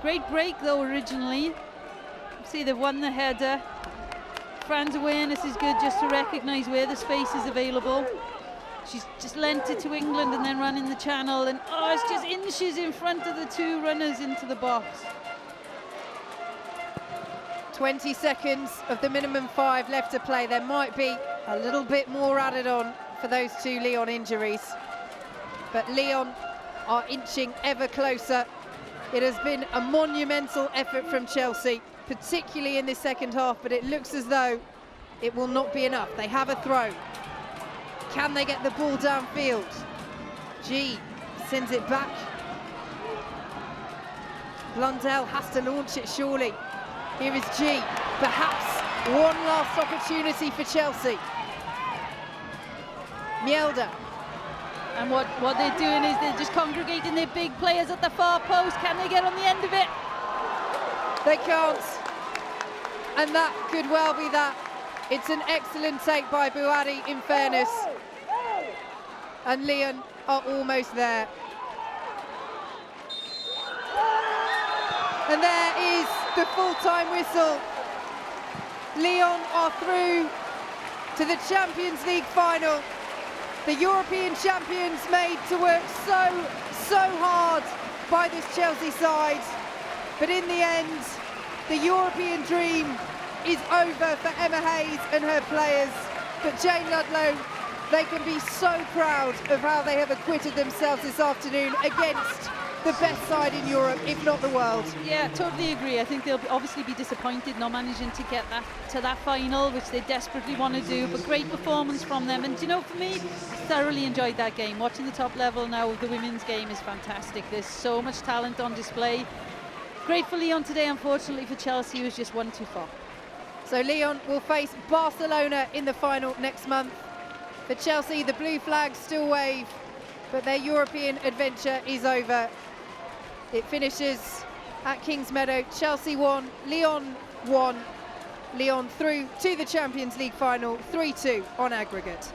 Great break though originally. See, they've won the header. Fran's awareness is good just to recognise where the space is available. She's just lent it to England and then run in the channel, and oh, it's just inches in front of the two runners into the box. 20 seconds of the minimum 5 left to play. There might be a little bit more added on for those two Lyon injuries, but Lyon are inching ever closer. It has been a monumental effort from Chelsea, particularly in this second half, but it looks as though it will not be enough. They have a throw. Can they get the ball downfield? G sends it back. Blundell has to launch it surely. Here is G, perhaps one last opportunity for Chelsea. Mjelder. And what they're doing is they're just congregating their big players at the far post. Can they get on the end of it? They can't. And that could well be that. It's an excellent take by Bouhaddi, in fairness. And Lyon are almost there. And there is the full-time whistle. Lyon are through to the Champions League final. The European champions made to work so hard by this Chelsea side. But in the end, the European dream is over for Emma Hayes and her players. But Jane Ludlow, they can be so proud of how they have acquitted themselves this afternoon against the best side in Europe, if not the world. Yeah, totally agree. I think they'll obviously be disappointed not managing to get to that final, which they desperately want to do, but great performance from them. And you know, for me, I thoroughly enjoyed that game. Watching the top level now of the women's game is fantastic. There's so much talent on display. Great for Lyon today, unfortunately for Chelsea, who was just one too far. So Lyon will face Barcelona in the final next month. For Chelsea, the blue flags still wave, but their European adventure is over. It finishes at Kingsmeadow. Chelsea won, Lyon won. Lyon through to the Champions League final, 3-2 on aggregate.